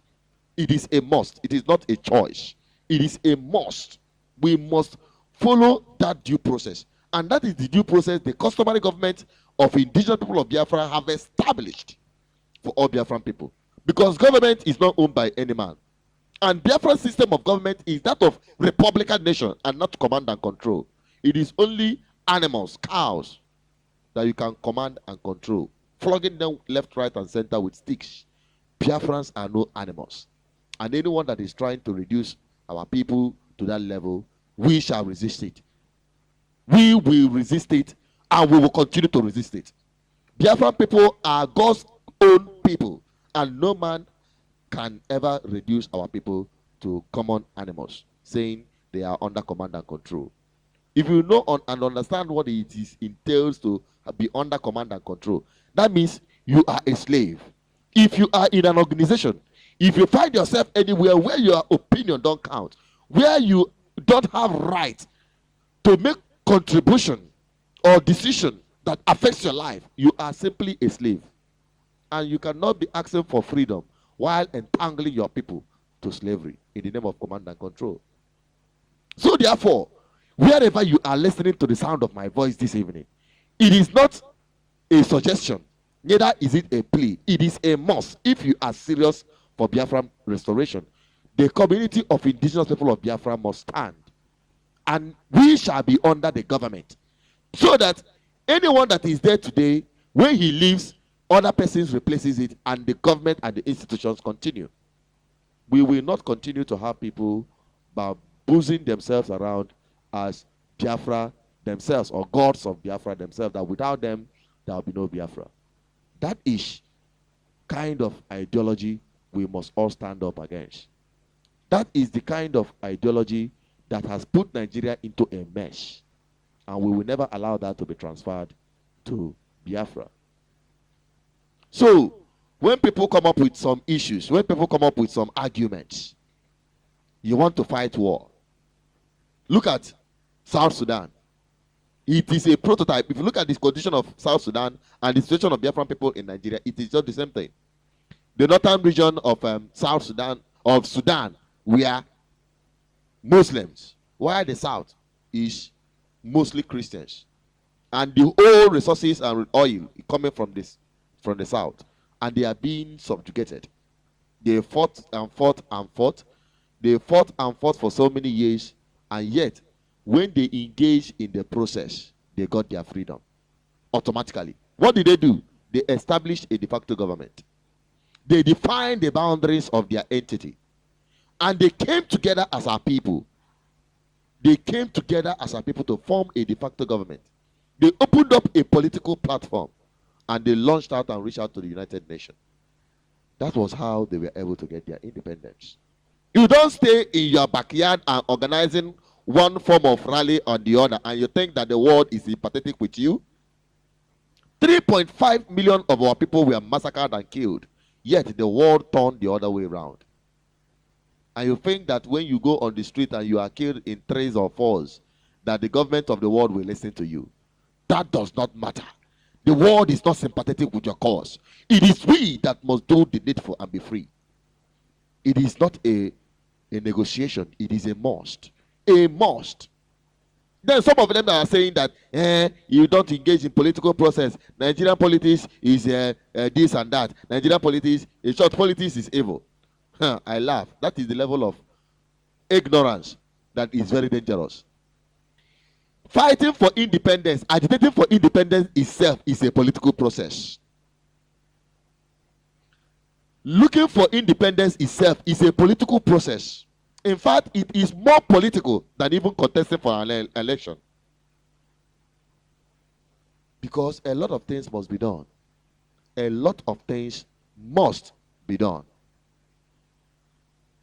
It is a must. It is not a choice. It is a must. We must follow that due process. And that is the due process the customary government of indigenous people of Biafra have established for all Biafran people. Because government is not owned by any man. And Biafran system of government is that of republican nation and not command and control. It is only animals, cows, that you can command and control, flogging them left, right, and center with sticks. Biafrans are no animals. And anyone that is trying to reduce our people to that level, we shall resist it. We will resist it, and we will continue to resist it. Biafran people are God's own people, and no man can ever reduce our people to common animals, saying they are under command and control. If you know and understand what it is entails to be under command and control, that means you are a slave. If you are in an organization, if you find yourself anywhere where your opinion don't count, where you don't have right to make contribution or decision that affects your life, you are simply a slave. And you cannot be asking for freedom while entangling your people to slavery in the name of command and control. So therefore, wherever you are listening to the sound of my voice this evening, it is not a suggestion, neither is it a plea. It is a must. If you are serious for Biafran restoration, the community of indigenous people of Biafra must stand, and we shall be under the government, so that anyone that is there today, when he leaves, other persons replaces it, and the government and the institutions continue. We will not continue to have people boozing themselves around as Biafra themselves, or gods of Biafra themselves, that without them there will be no Biafra. That is kind of ideology we must all stand up against. That is the kind of ideology that has put Nigeria into a mess, and we will never allow that to be transferred to Biafra. So when people come up with some issues, when people come up with some arguments, you want to fight war. Look at South Sudan. It is a prototype. If you look at the condition of South Sudan and the situation of Biafran people in Nigeria, it is just the same thing. The northern region of South Sudan, we are Muslims, while the south is mostly Christians, and the oil resources and oil coming from the south, and they are being subjugated. They fought and fought and fought. They fought and fought for so many years, and yet when they engaged in the process, they got their freedom automatically. What did they do? They established a de facto government. They defined the boundaries of their entity, and they came together as our people. They came together as our people to form a de facto government. They opened up a political platform, and they launched out and reached out to the United Nations. That was how they were able to get their independence. You don't stay in your backyard and organizing one form of rally or the other, and you think that the world is sympathetic with you. 3.5 million of our people were massacred and killed, yet the world turned the other way around. And you think that when you go on the street and you are killed in threes or fours, that the government of the world will listen to you. That does not matter. The world is not sympathetic with your cause. It is we that must do the needful and be free. It is not a negotiation. It is a must. A must. Then some of them are saying that you don't engage in political process. Nigerian politics is this and that. Nigerian politics, in short, politics is evil. I laugh. That is the level of ignorance that is very dangerous. Fighting for independence, agitating for independence itself is a political process. Looking for independence itself is a political process. In fact, it is more political than even contesting for an election. Because a lot of things must be done. A lot of things must be done.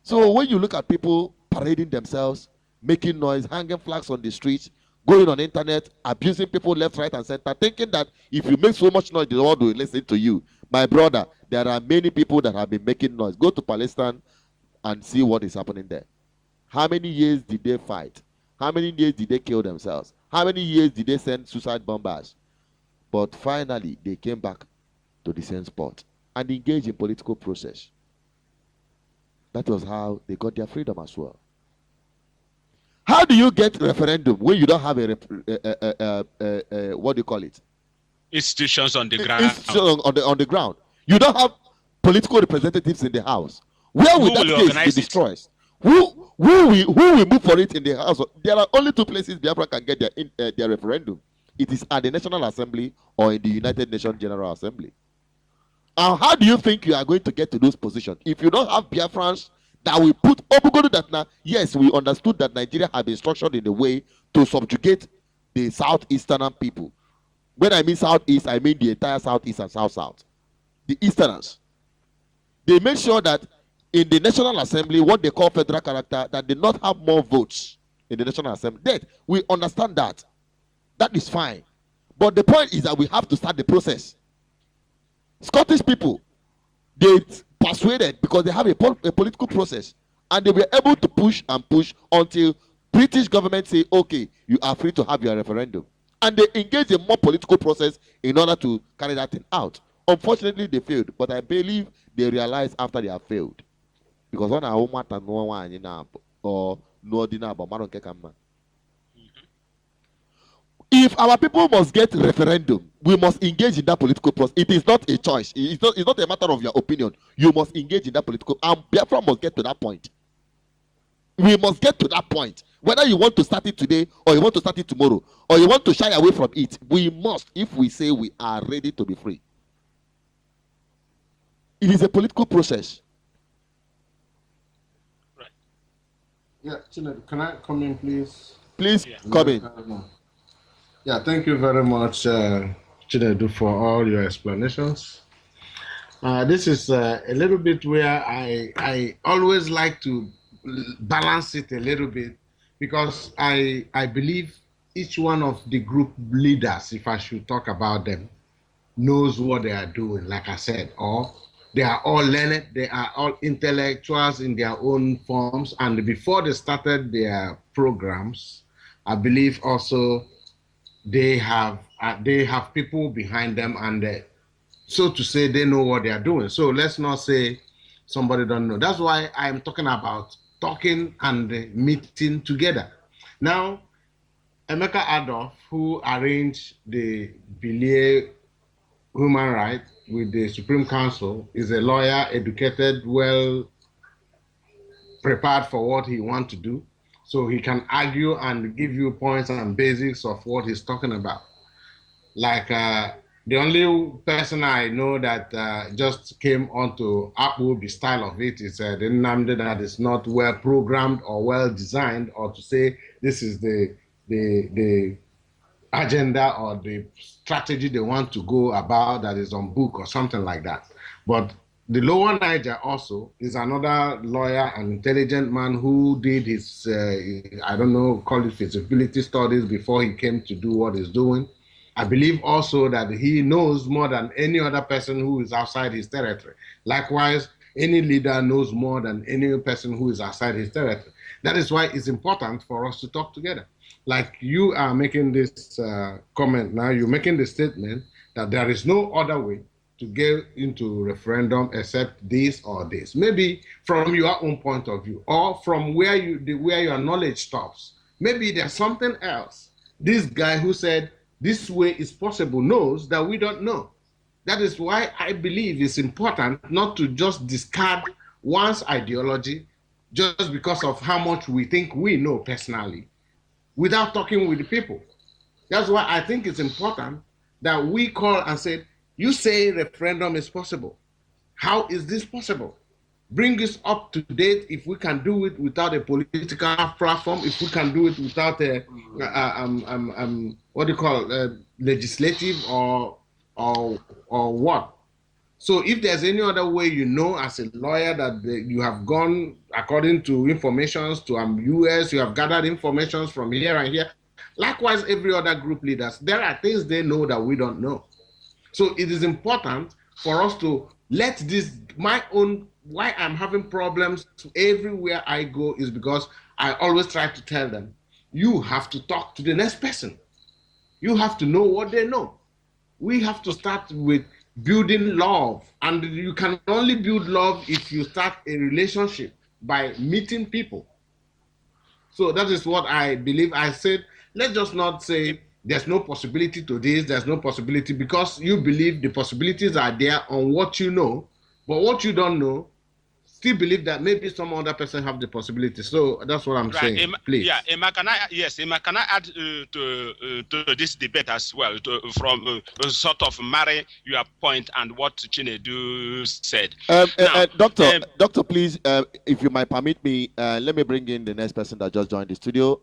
So when you look at people parading themselves, making noise, hanging flags on the streets, going on the internet, abusing people left, right, and center, thinking that if you make so much noise, the world will listen to you. My brother, there are many people that have been making noise. Go to Palestine and see what is happening there. How many years did they fight? How many years did they kill themselves? How many years did they send suicide bombers? But finally, they came back to the same spot and engaged in political process. That was how they got their freedom as well. How do you get referendum when you don't have what do you call it? Institutions on the ground. Institutions on the ground. You don't have political representatives in the house. Where will that case be destroyed? Who will move for it in the house? There are only two places Biafra can get their referendum. It is at the National Assembly or in the United Nations General Assembly. And how do you think you are going to get to those positions if you don't have Biafrans that will put that now? Yes, we understood that Nigeria had been structured in a way to subjugate the southeastern people. When I mean southeast, I mean the entire southeast and south. The easterners. They made sure that in the National Assembly, what they call federal character, that they not have more votes in the National Assembly. That we understand that. That is fine. But the point is that we have to start the process. Scottish people, they persuaded because they have a political process, and they were able to push and push until British government say, okay, you are free to have your referendum. And they engaged in more political process in order to carry that thing out. Unfortunately, they failed, but I believe they realized after they have failed. Because when I or no if our people must get referendum, we must engage in that political process. It is not a choice. It's not a matter of your opinion. You must engage in that political, and Biafra must get to that point. We must get to that point. Whether you want to start it today, or you want to start it tomorrow, or you want to shy away from it, we must, if we say we are ready to be free. It is a political process. Right. Yeah, Chinedu, can I come in, please? Please come in. Yeah, thank you very much, Chinedu, for all your explanations. This is a little bit where I always like to balance it a little bit, because I believe each one of the group leaders, if I should talk about them, knows what they are doing, like I said, or they are all learned, they are all intellectuals in their own forms, and before they started their programs, I believe also they have people behind them, and so to say, they know what they are doing. So let's not say somebody don't know. That's why I'm talking about talking and meeting together. Now, Emeka Adolf, who arranged the BVI Human Rights with the Supreme Council, is a lawyer, educated, well prepared for what he wants to do. So he can argue and give you points and basics of what he's talking about. Like the only person I know that just came onto IPOB style of it is the Nnamdi, that is not well programmed or well designed, or to say this is the agenda or the strategy they want to go about that is on book or something like that. But the Lower Niger also is another lawyer and intelligent man who did his, I don't know, call it feasibility studies before he came to do what he's doing. I believe also that he knows more than any other person who is outside his territory. Likewise, any leader knows more than any person who is outside his territory. That is why it's important for us to talk together. Like you are making this comment now, you're making the statement that there is no other way to get into referendum except this or this. Maybe from your own point of view, or from where your knowledge stops. Maybe there's something else. This guy who said this way is possible knows that we don't know. That is why I believe it's important not to just discard one's ideology just because of how much we think we know personally, without talking with the people. That's why I think it's important that we call and say, you say referendum is possible. How is this possible? Bring us up to date if we can do it without a political platform, if we can do it without a what do you call it, legislative or what? So if there's any other way, you know, as a lawyer that you have gone according to informations to US, you have gathered informations from here and here. Likewise, every other group leaders, there are things they know that we don't know. So it is important for us to let this, my own, why I'm having problems everywhere I go is because I always try to tell them, you have to talk to the next person. You have to know what they know. We have to start with building love. And you can only build love if you start a relationship by meeting people. So that is what I believe. I said, let's just not say there's no possibility to this, there's no possibility, because you believe the possibilities are there on what you know, but what you don't know, still believe that maybe some other person have the possibility. So that's what I'm saying. Please. Yeah, Emma, can I add to this debate as well, from sort of marry your point and what Chinedu said. Doctor, please, if you might permit me, let me bring in the next person that just joined the studio.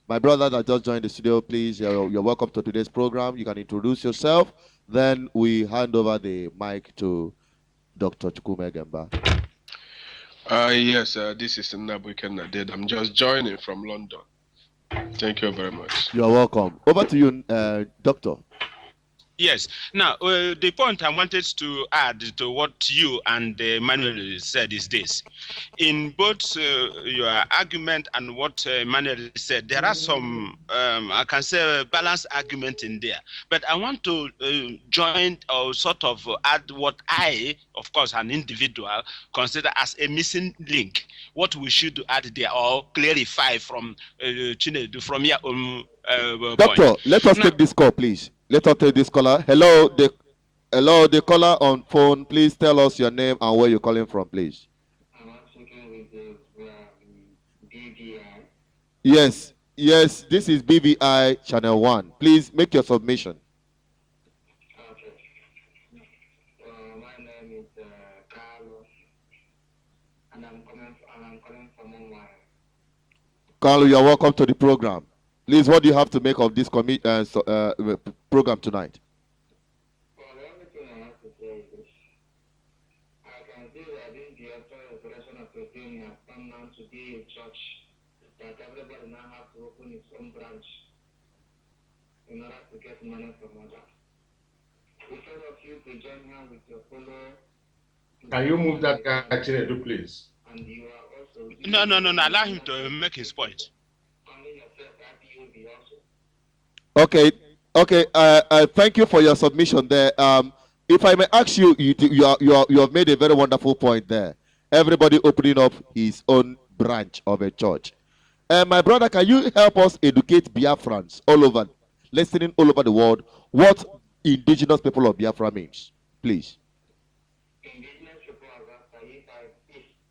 My brother that just joined the studio, please, you're welcome to today's program. You can introduce yourself. Then we hand over the mic to Dr. Chukwume Gemba. Yes, this is Nabuke Naded. I'm just joining from London. Thank you very much. You're welcome. Over to you, Doctor. Yes. Now, the point I wanted to add to what you and Manuel said is this. In both your argument and what Manuel said, there are some, I can say, balanced argument in there. But I want to join or sort of add what I, of course, an individual, consider as a missing link. What we should add there or clarify from Chinedu, from your own Doctor, point. let us take this call, please. Let us take this caller. Hello, the caller on phone. Please tell us your name and where you're calling from, please. I'm speaking with the BVI. Yes, this is BVI Channel 1. Please make your submission. Okay. My name is Carlos, and I'm calling from online. Carlo, you're welcome to the program. Please, what do you have to make of this program tonight? Well, the only thing I have to say is this. I can see that this Biafra Restoration of Virginia has come now to be a church that everybody now has to open its own branch in order to get money from others. Instead of you to join hands with your fellow. Can you move that guy, Chinedu, please? And you are also. No. Allow him to make his point. Okay. Thank you for your submission there. If I may ask you, you have made a very wonderful point there. Everybody opening up his own branch of a church. My brother, can you help us educate Biafrans all over, listening all over the world, what indigenous people of Biafra means, please? Indigenous people of Biafra, if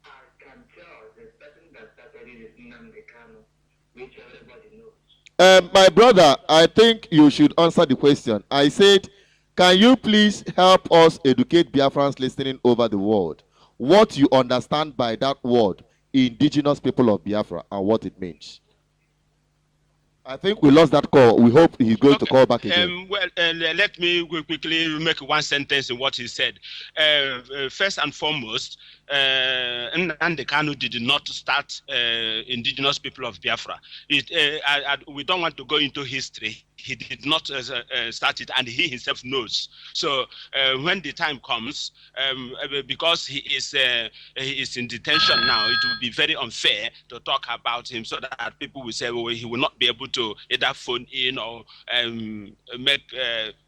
I can tell the person that started it is Nnamdi Kanu, which everybody knows. My brother, I think you should answer the question. I said, can you please help us educate Biafrans listening over the world what you understand by that word, indigenous people of Biafra, and what it means? I think we lost that call. We hope he's going to call back again. Let me quickly make one sentence in what he said. First and foremost, Nnamdi Kanu did not start indigenous people of Biafra. We don't want to go into history. He did not start it, and he himself knows. So when the time comes, because he is in detention now, it will be very unfair to talk about him so that people will say, well, he will not be able to either phone in or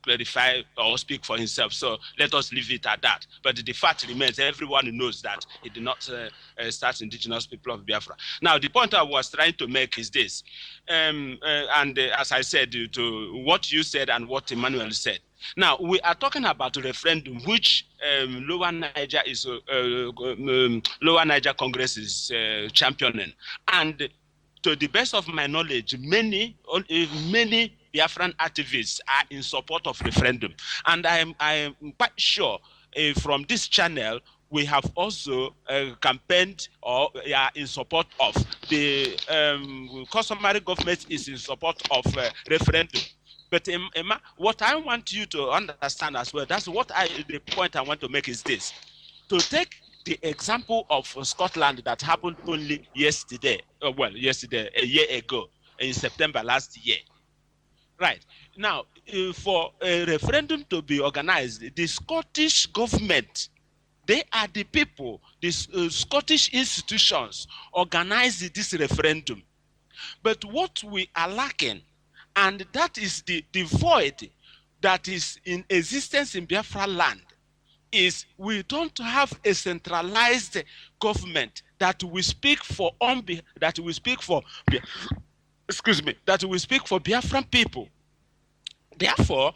clarify or speak for himself. So let us leave it at that. But the fact remains, everyone knows that he did not start indigenous people of Biafra. Now, the point I was trying to make is this. As I said, to what you said and what Emmanuel said. Now, we are talking about a referendum which Lower Niger Congress is championing. And to the best of my knowledge, many Biafran activists are in support of referendum. And I am quite sure from this channel, we have also campaigned or are in support of the customary government is in support of referendum. But Emma, what I want you to understand as well, that's what the point I want to make is this. To take the example of Scotland that happened only yesterday, a year ago, in September last year. Right. Now, for a referendum to be organized, the Scottish government, they are the people, the Scottish institutions organized this referendum. But what we are lacking, and that is the void that is in existence in Biafra land, is we don't have a centralized government that will speak for that will speak for that will speak for Biafran people. Therefore,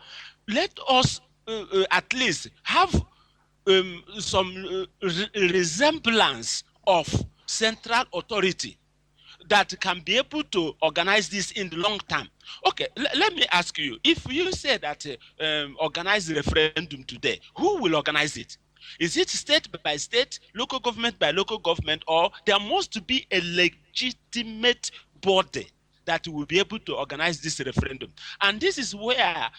let us at least have some resemblance of central authority that can be able to organize this in the long term. Okay, let me ask you, if you say that organize the referendum today, who will organize it? Is it state by state, local government by local government, or there must be a legitimate body that will be able to organize this referendum? And this is where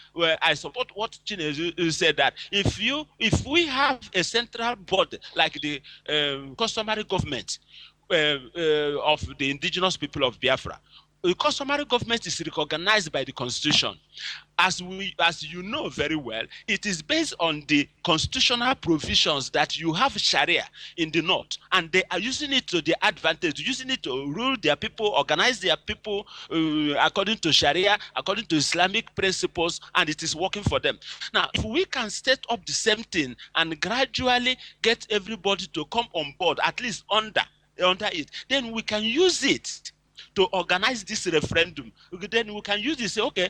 I support what Chinedu said, that if we have a central body like the customary government of the indigenous people of Biafra, the customary government is recognized by the constitution. As you know very well, it is based on the constitutional provisions that you have Sharia in the north, and they are using it to their advantage, using it to rule their people, organize their people according to Sharia, according to Islamic principles, and it is working for them. Now, if we can set up the same thing and gradually get everybody to come on board, at least under it, then we can use it to organize this referendum. Then we can use this, say, okay,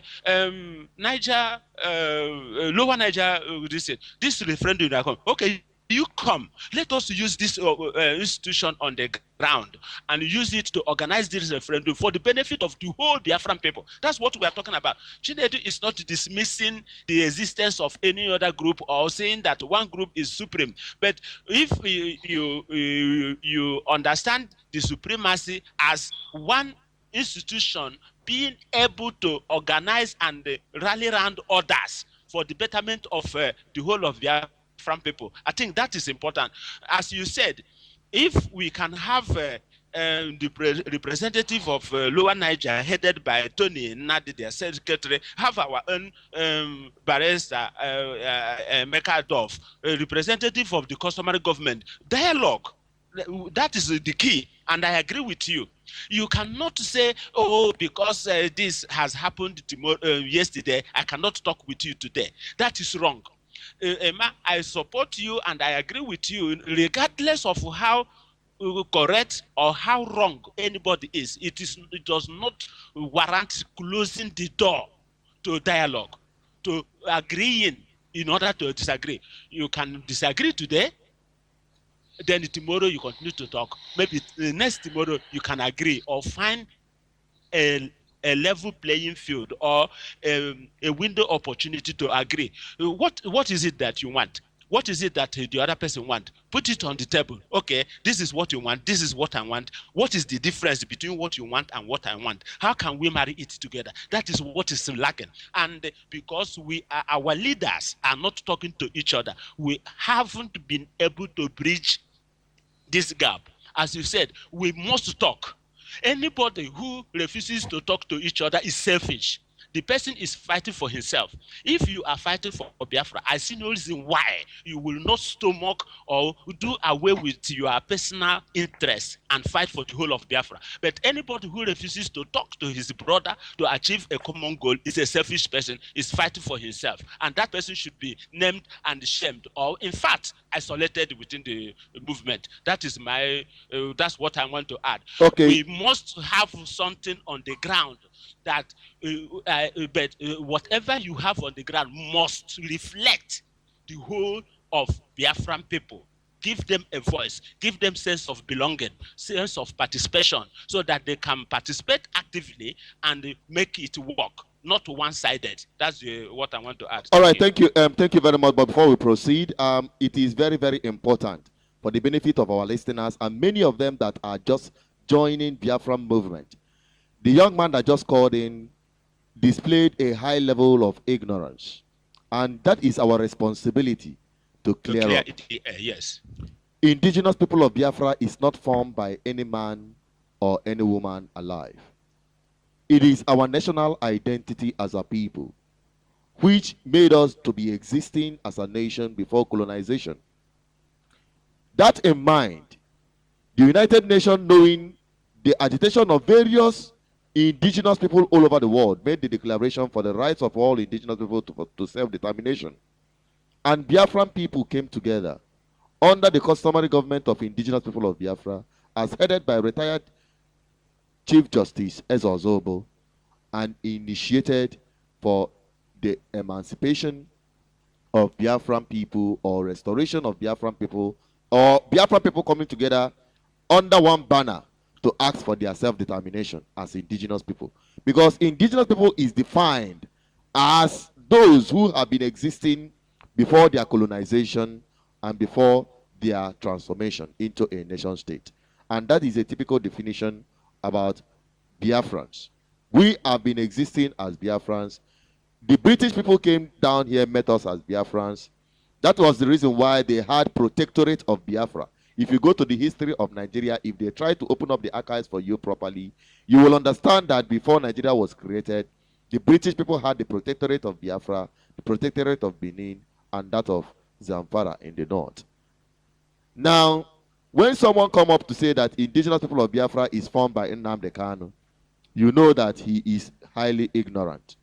Niger, Lower Niger, this referendum, okay, you come, let us use this institution on the ground and use it to organize this referendum for the benefit of the whole Biafran people. That's what we are talking about. Chinedu is not dismissing the existence of any other group or saying that one group is supreme. But if you understand the supremacy as one institution being able to organize and rally around others for the betterment of the whole of Biafran people, I think that is important. As you said, if we can have the representative of Lower Niger headed by Tony Nadi, their secretary, have our own barrister Meka Dov, a representative of the customary government, dialogue. That is the key, and I agree with you. You cannot say, oh, because this has happened yesterday, I cannot talk with you today. That is wrong. Emma, I support you and I agree with you, regardless of how correct or how wrong anybody is. It does not warrant closing the door to dialogue, to agreeing in order to disagree. You can disagree today, then tomorrow you continue to talk. Maybe the next tomorrow you can agree or find a level playing field or a window opportunity to agree. What is it that you want? What is it that the other person want? Put it on the table. Okay, this is what you want. This is what I want. What is the difference between what you want and what I want? How can we marry it together? That is what is lacking. And because our leaders are not talking to each other, we haven't been able to bridge this gap. As you said, we must talk. Anybody who refuses to talk to each other is selfish. The person is fighting for himself. If you are fighting for Biafra, I see no reason why you will not stomach or do away with your personal interest and fight for the whole of Biafra. But anybody who refuses to talk to his brother to achieve a common goal is a selfish person, is fighting for himself. And that person should be named and shamed, or in fact, isolated within the movement. That is that's what I want to add. Okay. We must have something on the ground that whatever you have on the ground must reflect the whole of Biafran people. Give them a voice, give them sense of belonging, sense of participation, so that they can participate actively and make it work, not one-sided. That's what I want to add. All right, thank you. Thank you very much. But before we proceed, it is very, very important for the benefit of our listeners and many of them that are just joining Biafran movement. The young man that just called in displayed a high level of ignorance, and that is our responsibility to clear up. Yes. Indigenous people of Biafra is not formed by any man or any woman alive. It is our national identity as a people, which made us to be existing as a nation before colonization. That in mind, the United Nations, knowing the agitation of various indigenous people all over the world made the declaration for the rights of all indigenous people to self-determination. And Biafran people came together under the customary government of indigenous people of Biafra, as headed by retired Chief Justice Ezozobo, and initiated for the emancipation of Biafran people, or restoration of Biafran people, or Biafran people coming together under one banner to ask for their self-determination as indigenous people. Because indigenous people is defined as those who have been existing before their colonization and before their transformation into a nation state. And that is a typical definition about Biafrans. We have been existing as Biafrans. The British people came down here, met us as Biafrans. That was the reason why they had Protectorate of Biafra. If you go to the history of Nigeria, if they try to open up the archives for you properly, you will understand that before Nigeria was created, the British people had the Protectorate of Biafra, the Protectorate of Benin, and that of Zamfara in the north. Now, when someone come up to say that indigenous people of Biafra is formed by Nnamdi Kanu, you know that he is highly ignorant.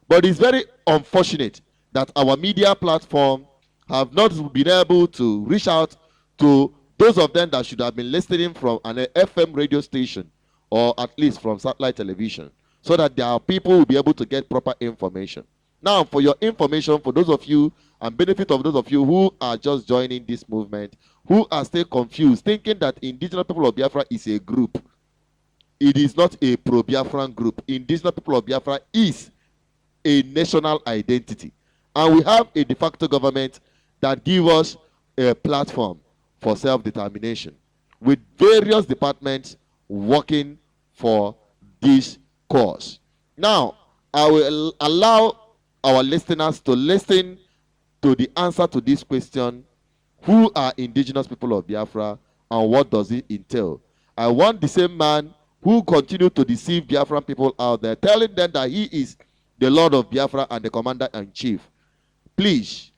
But it's very unfortunate that our media platform have not been able to reach out to those of them that should have been listening from an FM radio station, or at least from satellite television, so that their people will be able to get proper information. Now, for your information, for those of you, and benefit of those of you who are just joining this movement, who are still confused, thinking that indigenous people of Biafra is a group. It is not a pro-Biafran group. Indigenous people of Biafra is a national identity. And we have a de facto government that gives us a platform for self-determination, with various departments working for this cause. Now, I will allow our listeners to listen to the answer to this question: who are indigenous people of Biafra and what does it entail? I want the same man who continued to deceive Biafran people out there, telling them that he is the Lord of Biafra and the Commander-in-Chief. Please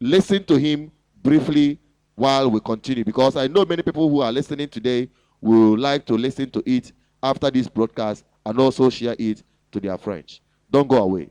listen to him briefly while we continue, because I know many people who are listening today will like to listen to it after this broadcast and also share it to their friends. Don't go away.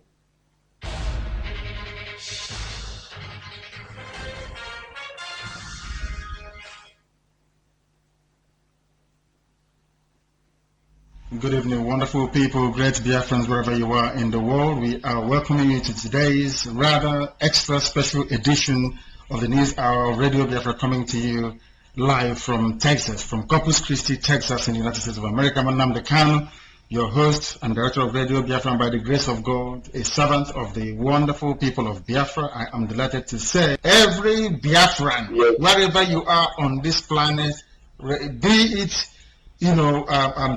Good evening, wonderful people, great Biafrans, wherever you are in the world. We are welcoming you to today's rather extra special edition of the News Hour of Radio Biafra, coming to you live from Texas, from Corpus Christi, Texas, in the United States of America. I'm Nnamdi Kanu, your host and director of Radio Biafra, and by the grace of God, a servant of the wonderful people of Biafra. I am delighted to say, every Biafran, wherever you are on this planet, be it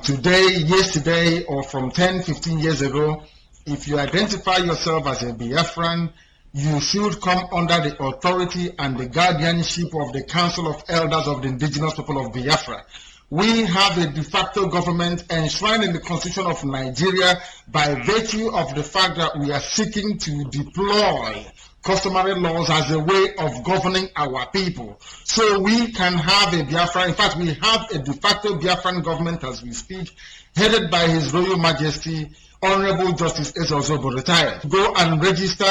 today, yesterday, or from 10, 15 years ago, if you identify yourself as a Biafran, you should come under the authority and the guardianship of the Council of Elders of the Indigenous People of Biafra. We have a de facto government enshrined in the Constitution of Nigeria by virtue of the fact that we are seeking to deploy customary laws as a way of governing our people. So we can have a Biafra, in fact, we have a de facto Biafran government as we speak, headed by His Royal Majesty, Honorable Justice Ezozobo, retired. Go and register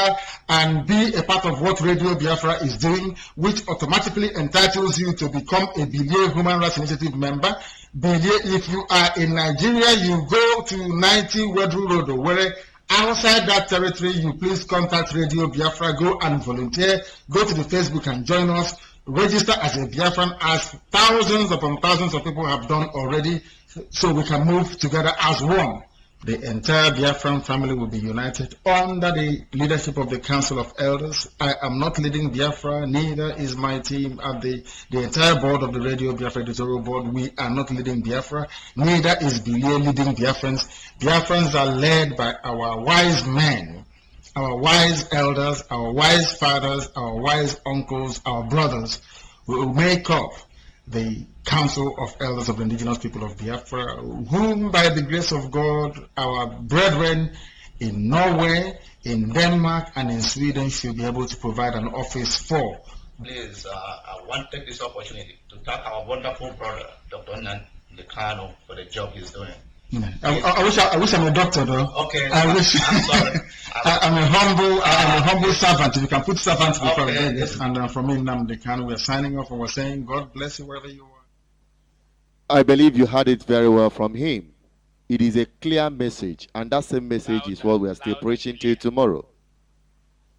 and be a part of what Radio Biafra is doing, which automatically entitles you to become a BVI Human Rights Initiative member. If you are in Nigeria, you go to 90 Wedru Road, where outside that territory, you please contact Radio Biafra, go and volunteer, go to the Facebook and join us, register as a Biafran, as thousands upon thousands of people have done already, so we can move together as one. The entire Biafran family will be united under the leadership of the Council of Elders. I am not leading Biafra, neither is my team at the entire board of the Radio Biafra editorial board. We are not leading Biafra, neither is BVI leading Biafrans. Biafrans are led by our wise men, our wise elders, our wise fathers, our wise uncles, our brothers, who will make up the Council of Elders of the Indigenous People of Biafra, whom by the grace of God, our brethren in Norway, in Denmark, and in Sweden should be able to provide an office for. Please, I want to take this opportunity to thank our wonderful brother, Dr. Nnamdi Kanu, for the job he's doing. I wish I'm a doctor though. Okay. I wish. I'm sorry. I'm a humble servant. If you can put servant before Okay. this. And from me, Namdekan, we're signing off and we're saying, God bless you wherever you are. I believe you heard it very well from him. It is a clear message, and that same message is what we are still preaching to you tomorrow.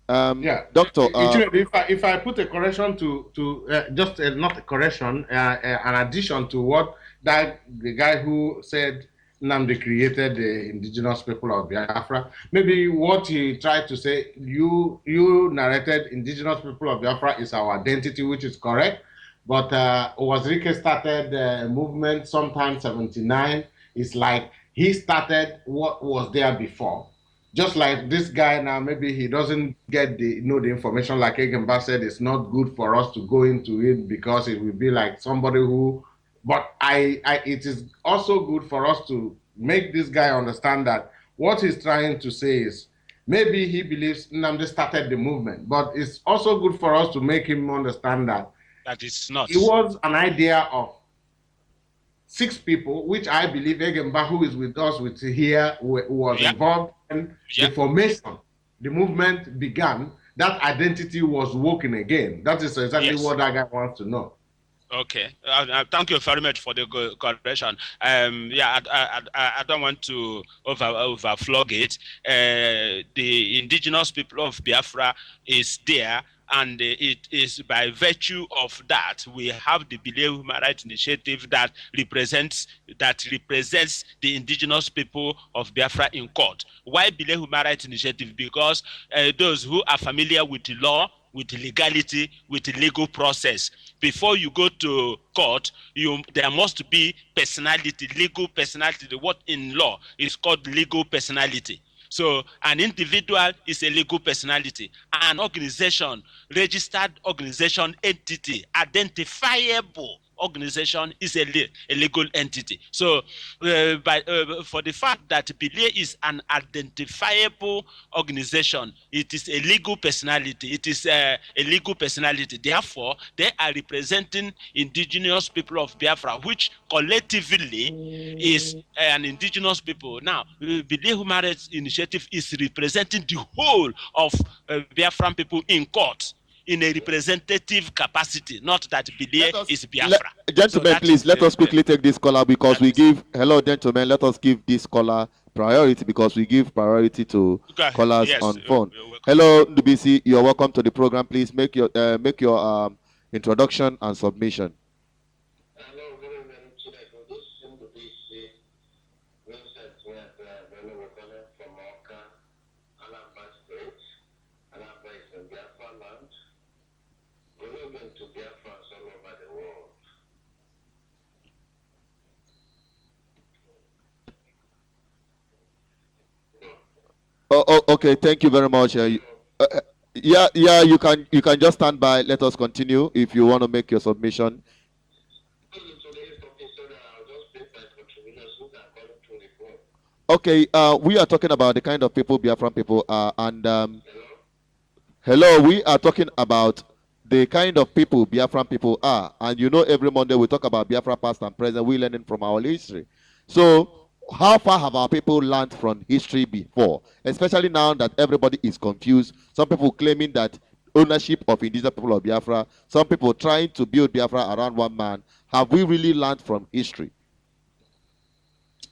Yeah, Doctor. If I put a correction to just not a correction, an addition to what the guy who said Nnamdi created the indigenous people of Biafra, maybe what he tried to say, you narrated indigenous people of Biafra is our identity, which is correct. But Owazirike started a movement sometime 79. It's like he started what was there before. Just like this guy now, maybe he doesn't get the information. Like Egenba said, it's not good for us to go into it because it will be like somebody who. But it is also good for us to make this guy understand that what he's trying to say is maybe he believes Nnamdi started the movement, but it's also good for us to make him understand that it's not. it was an idea of 6 people, which I believe Egemba, who is with us here, was involved in the formation. The movement began. That identity was woken again. That is exactly what that guy wants to know. Okay, thank you very much for the correction. I don't want to overflog it. The indigenous people of Biafra is there, and it is by virtue of that we have the BVI Human Rights Initiative that represents the indigenous people of Biafra in court. Why BVI Human Rights Initiative? Because those who are familiar with the law, with legality, with legal process. Before you go to court, there must be personality, legal personality. What in law is called legal personality. So an individual is a legal personality. An organization, registered organization entity, identifiable organization is a legal entity. So for the fact that BVI is an identifiable organization, it is a legal personality. It is a legal personality. Therefore, they are representing indigenous people of Biafra, which collectively is an indigenous people. Now, BVI Human Rights Initiative is representing the whole of Biafran people in court, in a representative capacity, not that BVI is Biafra. Gentlemen, please let us quickly take this caller because we give, hello gentlemen, let us give this caller priority because we give priority to callers on phone. Hello NBC, you are welcome to the program. Please make your introduction and submission. Hello, good evening. This is NBC. Vincent from Oka, Alaba State. Alaba is in Biafra land. Good evening to Biafrans all over the world. Okay, thank you very much. Yeah, you can just stand by. Let us continue if you want to make your submission. Okay, we are talking about the kind of people Biafran people are, and hello, we are talking about the kind of people Biafran people are, and you know every Monday we talk about Biafra past and present. We're learning from our history. So how far have our people learned from history before, especially now that everybody is confused? Some people claiming that ownership of indigenous people of Biafra, some people trying to build Biafra around one man. Have we really learned from history?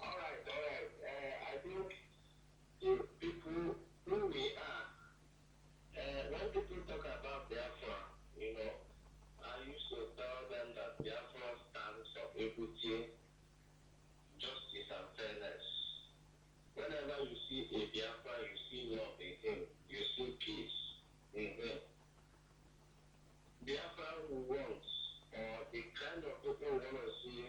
All right. I think people who we are, when people talk about Biafra, I used to tell them that Biafra stands for equity, justice, and fairness. Whenever you see a Biafra, you see love in him, you see peace in him. Biafra wants, or the kind of people who want to see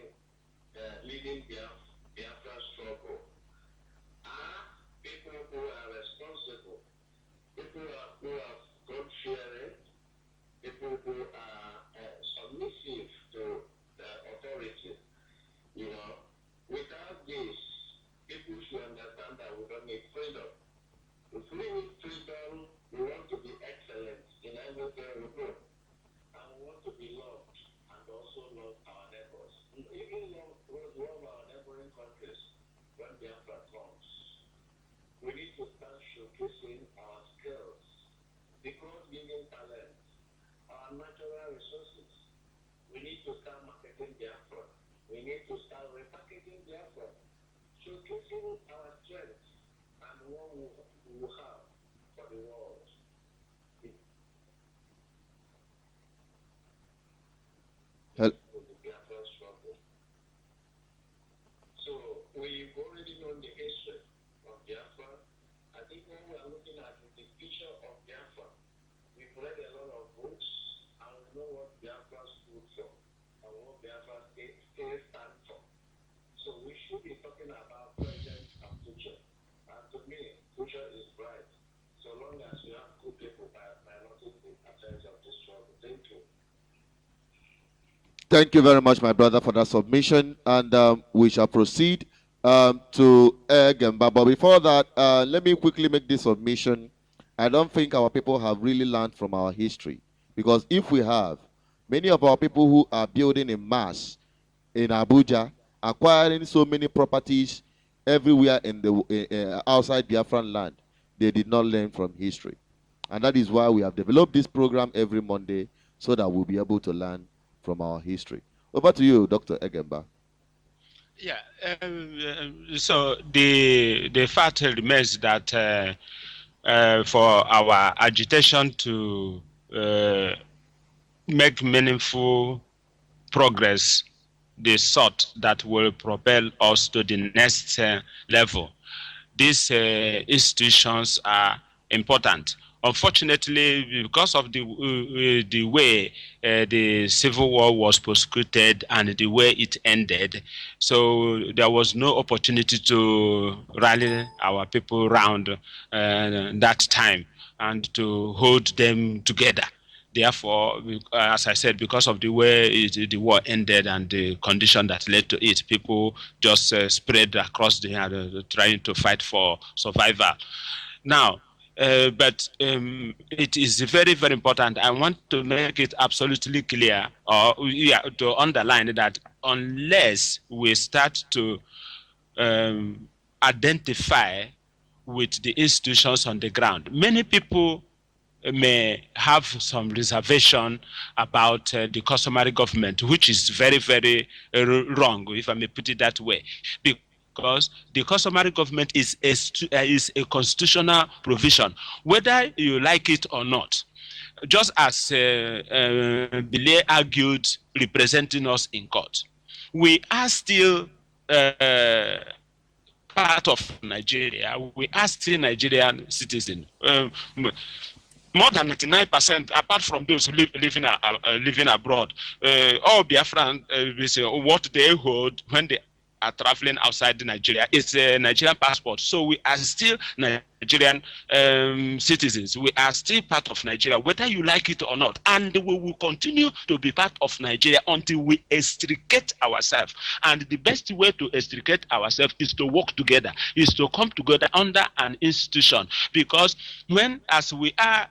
our skills, the growth-giving talents, our natural resources. We need to start marketing Biafra. We need to start repackaging Biafra, showcasing our strengths and what we will have for the world. Hel- With the Biafra struggle. So we've already known the history of Biafra. I think when we are looking at the future of Biafra, we've read a lot of books and we know what Biafra stood for and what Biafra still stands for. So we should be talking about present and future. And to me, future is bright, so long as we have good people by not in the affairs of this struggle. Thank you. Thank you very much, my brother, for that submission. And we shall proceed to Gemba. But before that, let me quickly make this submission. I don't think our people have really learned from our history. Because if we have, many of our people who are building in mass in Abuja, acquiring so many properties everywhere in the outside Biafran land, they did not learn from history. And that is why we have developed this program every Monday, so that we'll be able to learn from our history. Over to you, Dr. Egemba. Yeah. So the fact remains that for our agitation to make meaningful progress, the sort that will propel us to the next level, these institutions are important. Unfortunately, because of the way the Civil War was prosecuted and the way it ended, so there was no opportunity to rally our people around that time and to hold them together. Therefore, as I said, because of the way the war ended and the condition that led to it, people just spread across the earth trying to fight for survival. Now, but it is very, very important. I want to make it absolutely clear, or to underline that unless we start to identify with the institutions on the ground, many people may have some reservation about the customary government, which is very, very wrong, if I may put it that way. Because the customary government is a constitutional provision, whether you like it or not. Just as Billy argued, representing us in court, we are still part of Nigeria. We are still Nigerian citizens. More than 99%, apart from those living abroad, all Biafran, what they hold when they are traveling outside Nigeria is a Nigerian passport. So we are still Nigerian citizens. We are still part of Nigeria, whether you like it or not. And we will continue to be part of Nigeria until we extricate ourselves. And the best way to extricate ourselves is to work together, is to come together under an institution. Because when, as we are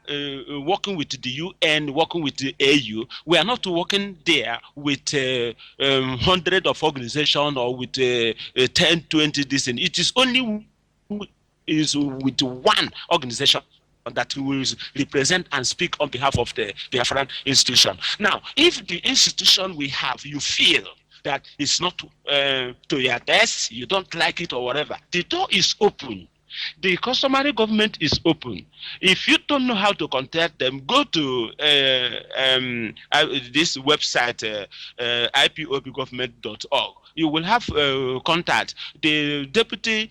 working with the UN, working with the AU, we are not working there with 100 of organizations or with 10, 20, this, and it is only is with one organization that will represent and speak on behalf of the Biafran institution. Now, if the institution we have, you feel that it's not to your taste, you don't like it or whatever, the door is open. The customary government is open. If you don't know how to contact them, go to this website, IPOBgovernment.org. You will have contact. The deputy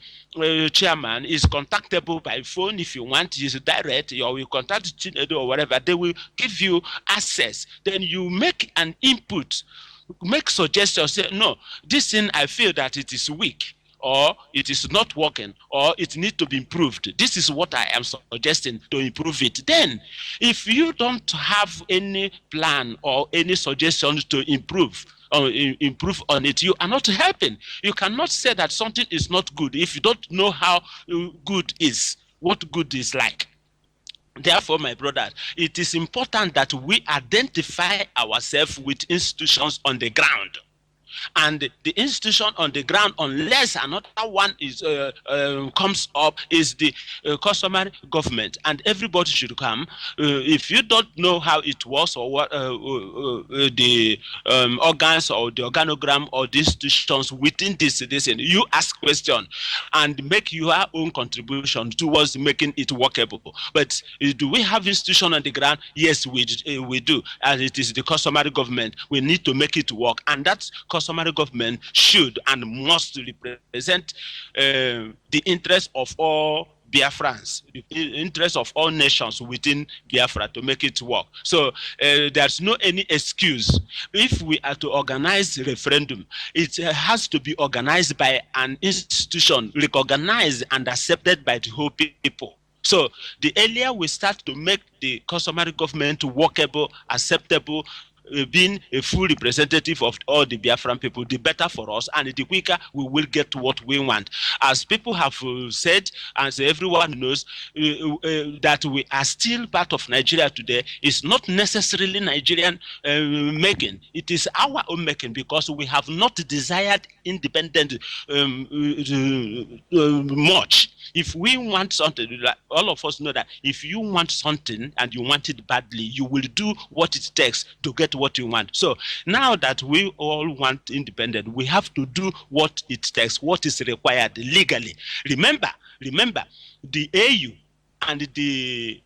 chairman is contactable by phone if you want. He's direct, or you contact Chinedu or whatever. They will give you access. Then you make an input, make suggestions. Say, no, this thing I feel that it is weak, or it is not working, or it needs to be improved. This is what I am suggesting to improve it. Then, if you don't have any plan or any suggestions to improve on it, you are not helping. You cannot say that something is not good if you don't know how good is, what good is like. Therefore, my brothers, it is important that we identify ourselves with institutions on the ground. And the institution on the ground, unless another one is comes up, is the customary government, and everybody should come. If you don't know how it was, or what the organs or the organogram or the institutions within this, you ask question and make your own contribution towards making it workable. But do we have institution on the ground? Yes, we do, and it is the customary government. We need to make it work, and that customary government should and must represent the interest of all Biafrans, the interest of all nations within Biafra, to make it work. So there's no any excuse. If we are to organize a referendum, it has to be organized by an institution recognized and accepted by the whole people. So the earlier we start to make the customary government workable, acceptable, being a full representative of all the Biafran people, the better for us, and the quicker we will get what we want. As people have said, as everyone knows, that we are still part of Nigeria today is not necessarily Nigerian making. It is our own making, because we have not desired independence much. If we want something, like all of us know that if you want something and you want it badly, you will do what it takes to get what you want. So now that we all want independence, we have to do what it takes, what is required legally. Remember, the AU and the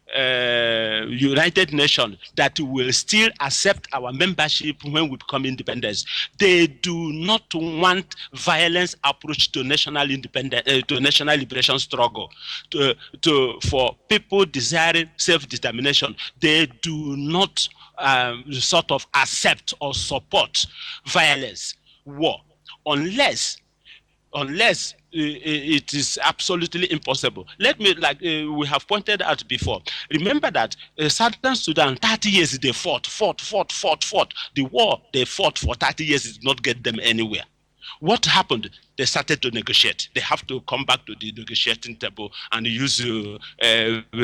United Nations that will still accept our membership when we become independent, they do not want violence approach to national independence, to national liberation struggle, for people desiring self-determination. They do not sort of accept or support violence, war, unless it is absolutely impossible. Let me, like we have pointed out before, remember that Southern Sudan, 30 years they fought. The war they fought for 30 years did not get them anywhere. What happened? They started to negotiate. They have to come back to the negotiating table and use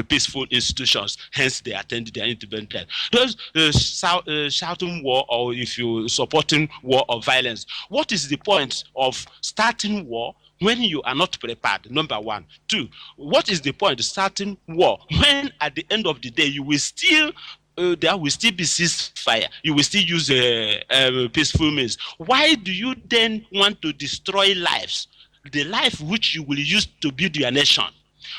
peaceful institutions. Hence, they attended their independence. Those shouting war, or if you're supporting war or violence, what is the point of starting war when you are not prepared? Number one. Two, what is the point of starting war when at the end of the day you will still there will still be ceasefire? You will still use peaceful means. Why do you then want to destroy lives, the life which you will use to build your nation?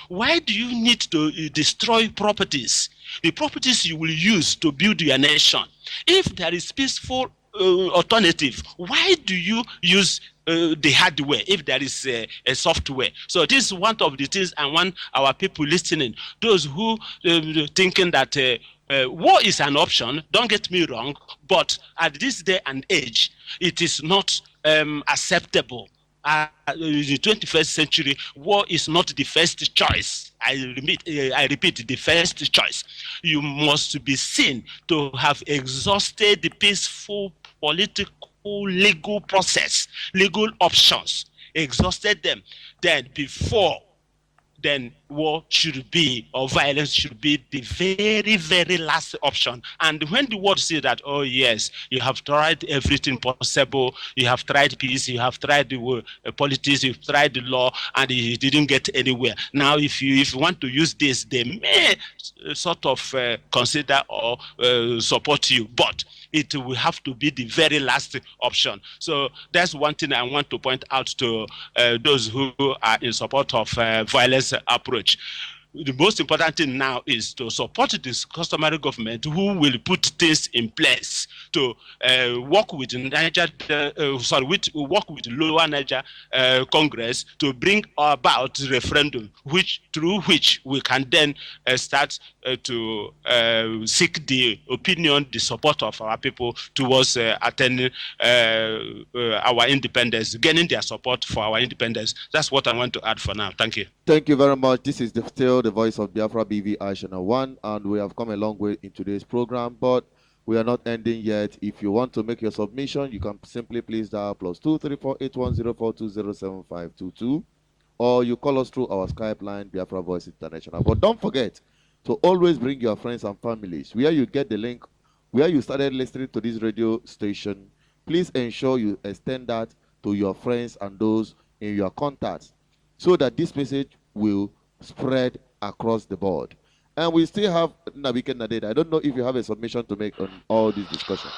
Why do you need to destroy properties, the properties you will use to build your nation? If there is peaceful alternative, why do you use the hardware if there is a software? So this is one of the things I want our people listening, those who thinking that war is an option, don't get me wrong, but at this day and age, it is not acceptable. In the 21st century, war is not the first choice. I repeat, the first choice. You must be seen to have exhausted the peaceful, political, legal process, legal options, exhausted them. Then war should be, or violence should be, the very, very last option. And when the world says that, oh yes, you have tried everything possible, you have tried peace, you have tried the politics, you've tried the law, and you didn't get anywhere. Now, if you want to use this, they may sort of consider or support you, but it will have to be the very last option. So that's one thing I want to point out to those who are in support of violence approach. The most important thing now is to support this customary government who will put things in place to work with Niger, work with Lower Niger Congress to bring about referendum, through which we can then start to seek the opinion, the support of our people towards attending our independence, gaining their support for our independence. That's what I want to add for now. Thank you. Thank you very much. This is still the voice of Biafra BVI Channel 1, and we have come a long way in today's program, but we are not ending yet. If you want to make your submission, you can simply please dial +2348104207522, or you call us through our Skype line, Biafra Voice International. But don't forget to always bring your friends and families. Where you get the link, where you started listening to this radio station, please ensure you extend that to your friends and those in your contacts so that this message will spread across the board. And we still have Nabike Nadeda. I don't know if you have a submission to make on all this discussion.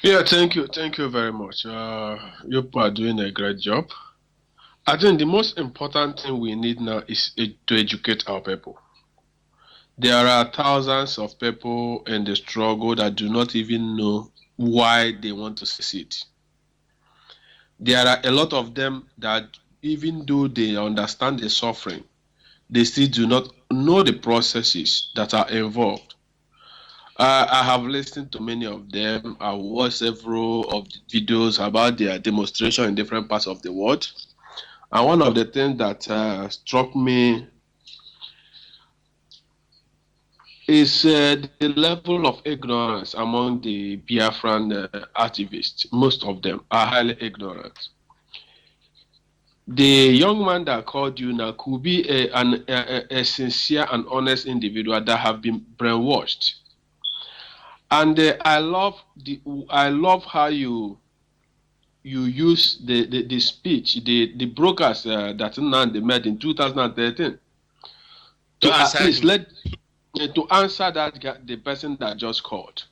Yeah, thank you very much. You are doing a great job. I think the most important thing we need now is to educate our people. There are thousands of people in the struggle that do not even know why they want to succeed. There are a lot of them that even though they understand the suffering, they still do not know the processes that are involved. I have listened to many of them. I watched several of the videos about their demonstration in different parts of the world. And one of the things that struck me is the level of ignorance among the Biafran activists. Most of them are highly ignorant. The young man that called you now could be a sincere and honest individual that have been brainwashed. And I love how you use the speech, the brokers that Nnamdi made in 2013 to at least to answer the person that just called.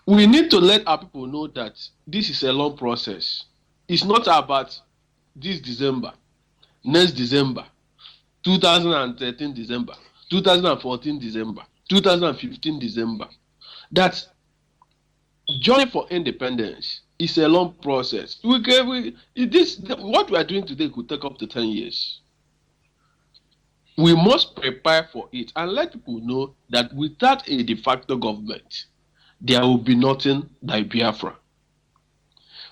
We need to let our people know that this is a long process. It's not about this December, next December, 2013 December, 2014 December, 2015 December. That journey for independence is a long process. What we are doing today could take up to 10 years. We must prepare for it and let people know that without a de facto government, there will be nothing like Biafra.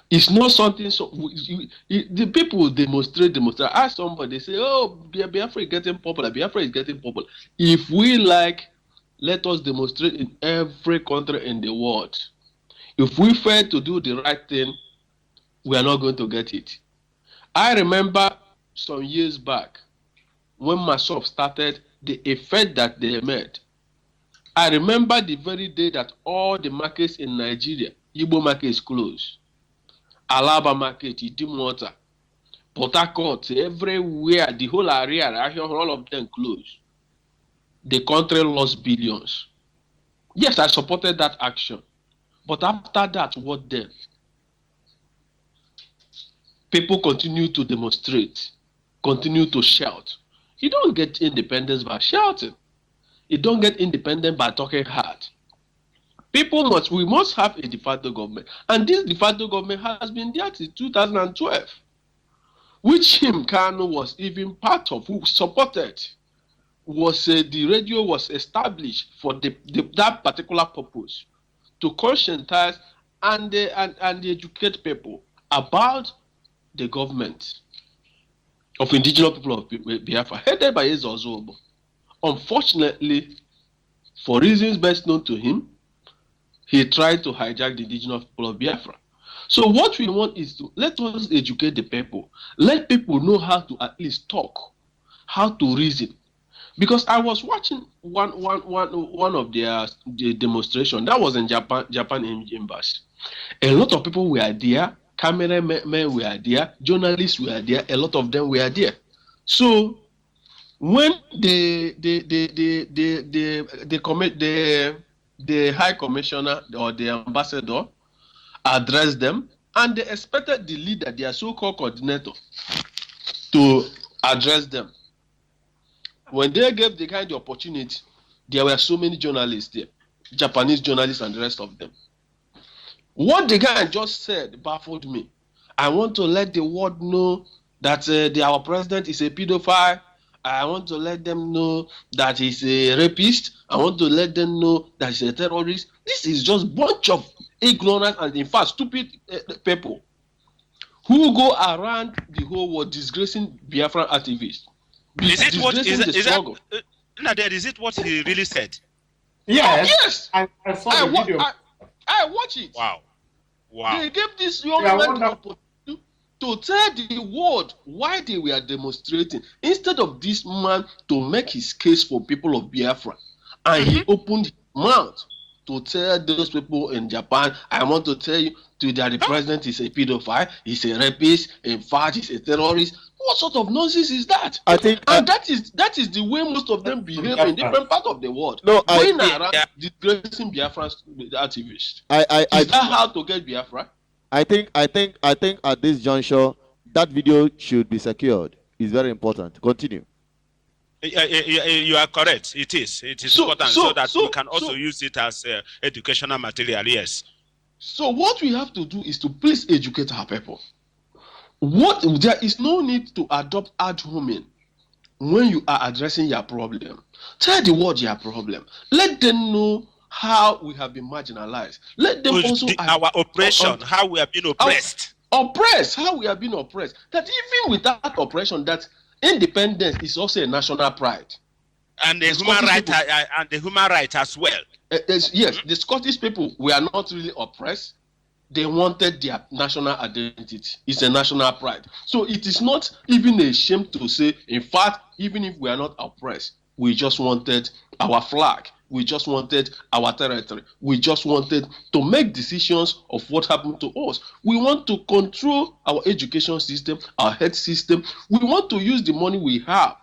It's not something the people will demonstrate. Ask somebody, they say, oh, Biafra is getting popular, Biafra is getting popular. If we let us demonstrate in every country in the world. If we fail to do the right thing, we are not going to get it. I remember some years back when Masop started, the effect that they made. I remember the very day that all the markets in Nigeria, Igbo markets closed. Alaba market, Idimota, Port Harcourt, everywhere, the whole area, all of them closed. The country lost billions. Yes, I supported that action. But after that, what then? People continue to demonstrate, continue to shout. You don't get independence by shouting. You don't get independence by talking hard. We must have a de facto government. And this de facto government has been there since 2012, which Kanu was even part of, who supported. The radio was established for that particular purpose, to conscientize and educate people about the government of indigenous people of Biafra, headed by Ezozobo. Unfortunately, for reasons best known to him, he tried to hijack the indigenous people of Biafra. So what we want is to let us educate the people. Let people know how to at least talk, how to reason. Because I was watching one of the demonstration that was in Japan embassy. A lot of people were there, cameramen were there, journalists were there. A lot of them were there. So when the High Commissioner or the ambassador addressed them, and they expected the leader, their so-called coordinator, to address them. When they gave the kind of opportunity, there were so many journalists there, Japanese journalists and the rest of them. What the guy just said baffled me. I want to let the world know that our president is a pedophile. I want to let them know that he's a rapist. I want to let them know that he's a terrorist. This is just a bunch of ignorant and, in fact, stupid people who go around the whole world disgracing Biafran activists. Is it what he really said? Yes. Yes. I saw the video. I watch it. Wow. They gave this young man the opportunity to tell the world why they were demonstrating, instead of this man to make his case for people of Biafra. And he opened his mouth to tell those people in Japan, I want to tell you that the president is a pedophile, he's a rapist, in fact, he's a terrorist. What sort of nonsense is that? I think, and that is the way most of them behave in different parts of the world. No, Going around disgracing Biafra activists. Is that how to get Biafra? I think at this juncture, that video should be secured. It's very important. Continue. You are correct. It is important so that we can also use it as educational material. Yes. So what we have to do is to please educate our people. There is no need to adopt ad hominem when you are addressing your problem. Tell the world your problem. Let them know how we have been marginalized. Let them also our oppression, how we have been oppressed. How we have been oppressed. That even with that oppression, that independence is also a national pride. And the human right as well. Yes, the Scottish people were not really oppressed. They wanted their national identity. It's a national pride. So it is not even a shame to say, in fact, even if we are not oppressed, we just wanted our flag. We just wanted our territory. We just wanted to make decisions of what happened to us. We want to control our education system, our health system. We want to use the money we have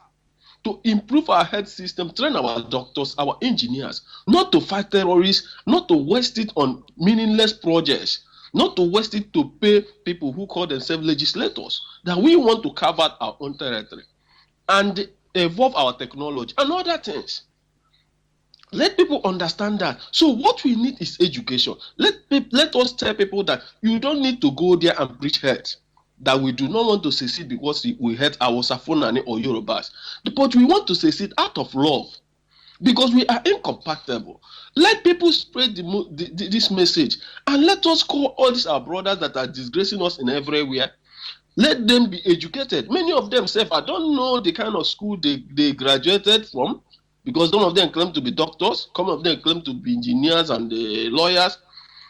to improve our health system, train our doctors, our engineers, not to fight terrorists, not to waste it on meaningless projects, not to waste it to pay people who call themselves legislators, that we want to carve out our own territory and evolve our technology and other things. Let people understand that. So what we need is education. Let us tell people that you don't need to go there and preach hate, that we do not want to secede because we hate our Safonani or Yorubas, but we want to secede out of love because we are incompatible. Let people spread this message, and let us call all these our brothers that are disgracing us in everywhere. Let them be educated. Many of them say, I don't know the kind of school they graduated from, because some of them claim to be doctors, some of them claim to be engineers and lawyers,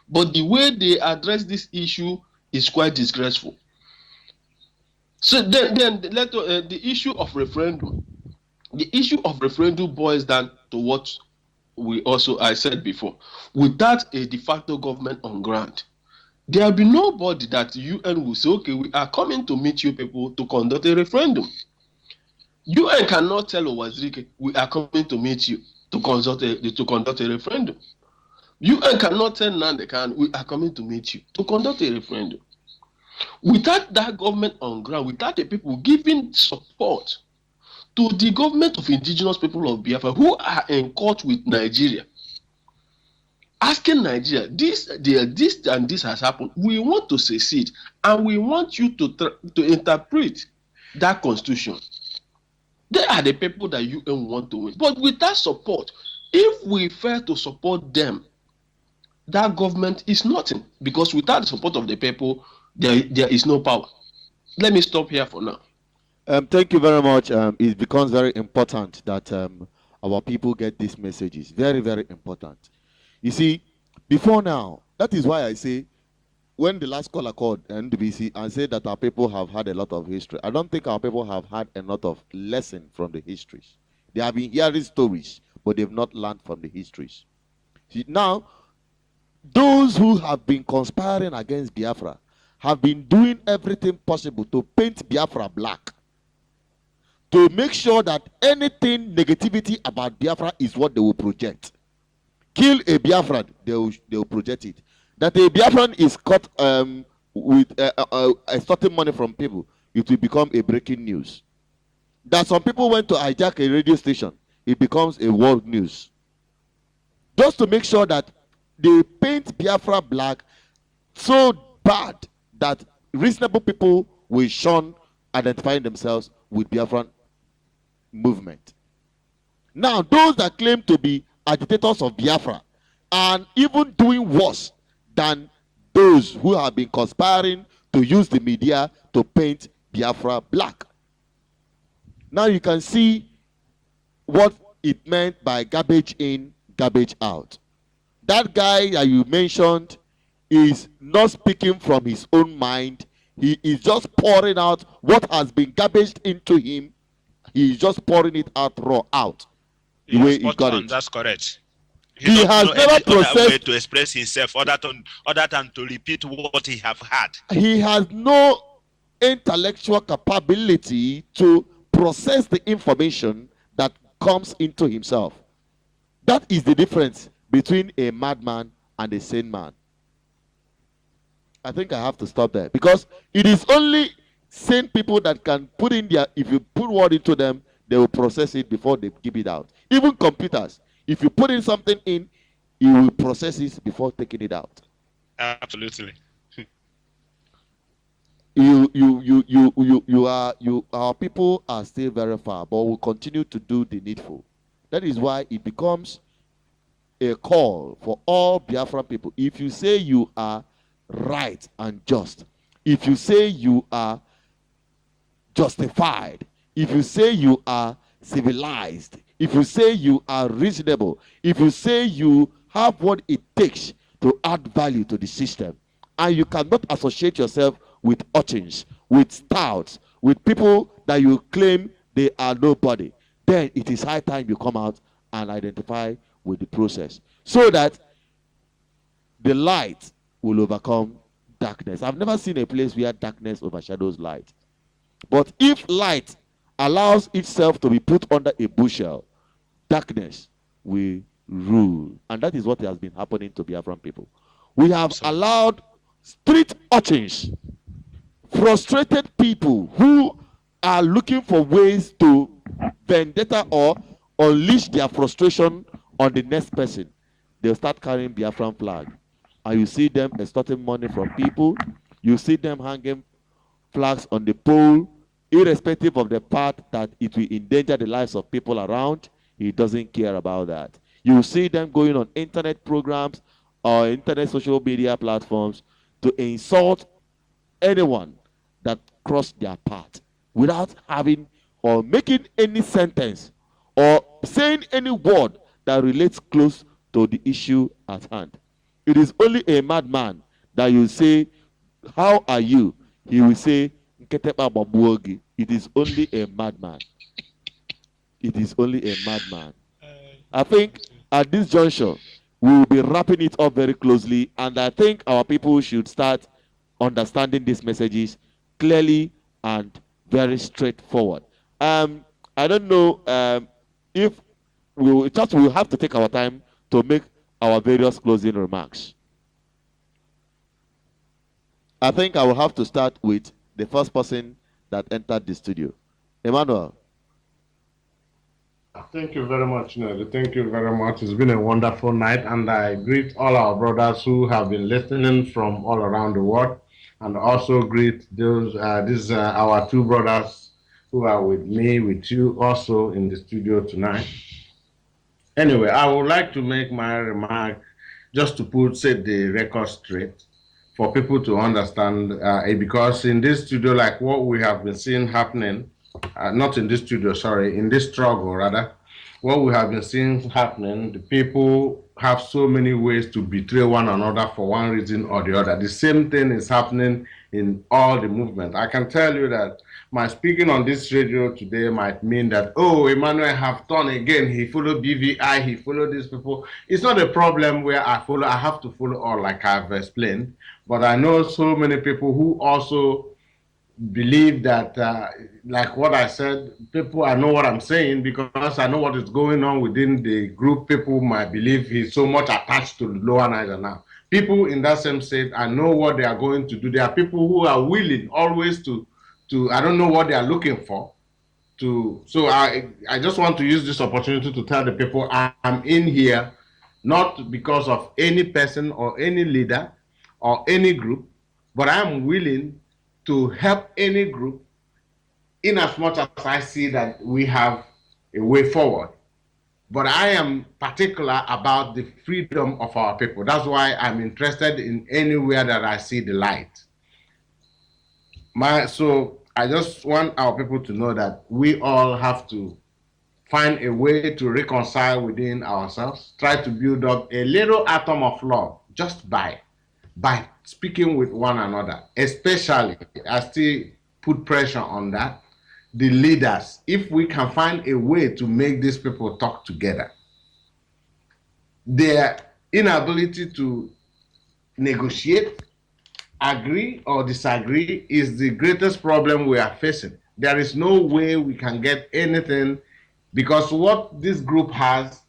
but the way they address this issue is quite disgraceful. So then the issue of referendum. The issue of referendum boils down to what I said before. Without a de facto government on ground, there will be nobody that the UN will say, okay, we are coming to meet you people to conduct a referendum. UN cannot tell Owazirike, we are coming to meet you to conduct a referendum. UN cannot tell Nandekan, we are coming to meet you to conduct a referendum. Without that government on ground, without the people giving support to the government of indigenous people of Biafra who are in court with Nigeria, asking Nigeria, this and this has happened, we want to secede, and we want you to interpret that constitution. They are the people that UN want to win. But with that support, if we fail to support them, that government is nothing. Because without the support of the people, there is no power. Let me stop here for now. Thank you very much. It becomes very important that our people get these messages. Very, very important. You see, before now, that is why I say, when the last caller called NDBC and said that our people have had a lot of history, I don't think our people have had a lot of lesson from the histories. They have been hearing stories, but they've not learned from the histories. See, now, those who have been conspiring against Biafra have been doing everything possible to paint Biafra black, to make sure that anything negativity about Biafra is what they will project. Kill a Biafran, they will project it. That a Biafran is caught with extorting money from people, it will become a breaking news. That some people went to hijack a radio station, it becomes a world news. Just to make sure that they paint Biafra black so bad that reasonable people will shun identifying themselves with Biafran movement. Now, those that claim to be agitators of Biafra and even doing worse than those who have been conspiring to use the media to paint Biafra black. Now you can see what it meant by garbage in, garbage out. That guy that you mentioned is not speaking from his own mind. He is just pouring out what has been garbaged into him. He is just pouring it out raw out. The way he got it. That's correct. He He don't has know never any other way processed. to express himself other than to repeat what he have had. He has no intellectual capability to process the information that comes into himself. That is the difference between a madman and a sane man. I think I have to stop there because it is only sane people that can put in their, if you put word into them, they will process it before they give it out. Even computers, if you put in something in, it will process it before taking it out. Absolutely. Our people are still very far, but will continue to do the needful. That is why it becomes a call for all Biafran people. If you say you are right and just, if you say you are justified, if you say you are civilized, if you say you are reasonable, if you say you have what it takes to add value to the system, and you cannot associate yourself with urchins, with stouts, with people that you claim they are nobody, then it is high time you come out and identify with the process so that the light will overcome darkness. I've never seen a place where darkness overshadows light. But if light allows itself to be put under a bushel, darkness will rule. And that is what has been happening to Biafran people. We have allowed street urchins, frustrated people who are looking for ways to vendetta or unleash their frustration on the next person. They'll start carrying Biafran flag. And you see them extorting money from people. You see them hanging flags on the pole, irrespective of the part that it will endanger the lives of people around. He doesn't care about that. You see them going on internet programs or internet social media platforms to insult anyone that crossed their path without having or making any sentence or saying any word that relates close to the issue at hand. It is only a madman that you say, "How are you?" He will say, "Nketepa Babuogi." It is only a madman. It is only a madman. I think at this juncture, we will be wrapping it up very closely, and I think our people should start understanding these messages clearly and very straightforward. I don't know if we'll have to take our time to make our various closing remarks. I think I will have to start with the first person that entered the studio. Emmanuel. Thank you very much, Ned. Thank you very much. It's been a wonderful night, and I greet all our brothers who have been listening from all around the world, and also greet those our two brothers who are with me, with you, also in the studio tonight. Anyway, I would like to make my remark just to set the record straight for people to understand, because in this studio, like what we have been seeing happening, not in this studio, sorry, in this struggle rather, what we have been seeing happening, the people have so many ways to betray one another for one reason or the other. The same thing is happening in all the movement. I can tell you that my speaking on this radio today might mean that, oh, Emmanuel have done again, he followed BVI, he followed these people. It's not a problem where I have to follow all like I've explained, but I know so many people who also believe that, like what I said, I know what I'm saying because I know what is going on within the group. People might believe he's so much attached to the lower Niger now. People in that same state, I know what they are going to do. There are people who are willing always to I don't know what they are looking for. So I just want to use this opportunity to tell the people I'm in here not because of any person or any leader or any group, but I'm willing to help any group in as much as I see that we have a way forward. But I am particular about the freedom of our people. That's why I'm interested in anywhere that I see the light. So I just want our people to know that we all have to find a way to reconcile within ourselves, try to build up a little atom of love just by speaking with one another. Especially, I still put pressure on that, the leaders, if we can find a way to make these people talk together. their inability to negotiate, agree or disagree is the greatest problem we are facing. There is no way we can get anything, because what this group has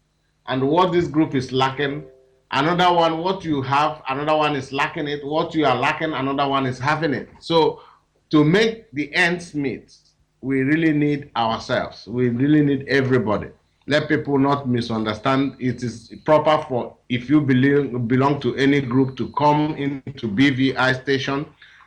and what this group is lacking, another one, what you have, another one is lacking it. What you are lacking, another one is having it. So to make the ends meet, we really need ourselves. We really need everybody. Let people not misunderstand. It is proper for, if you belong to any group, to come into BVI station,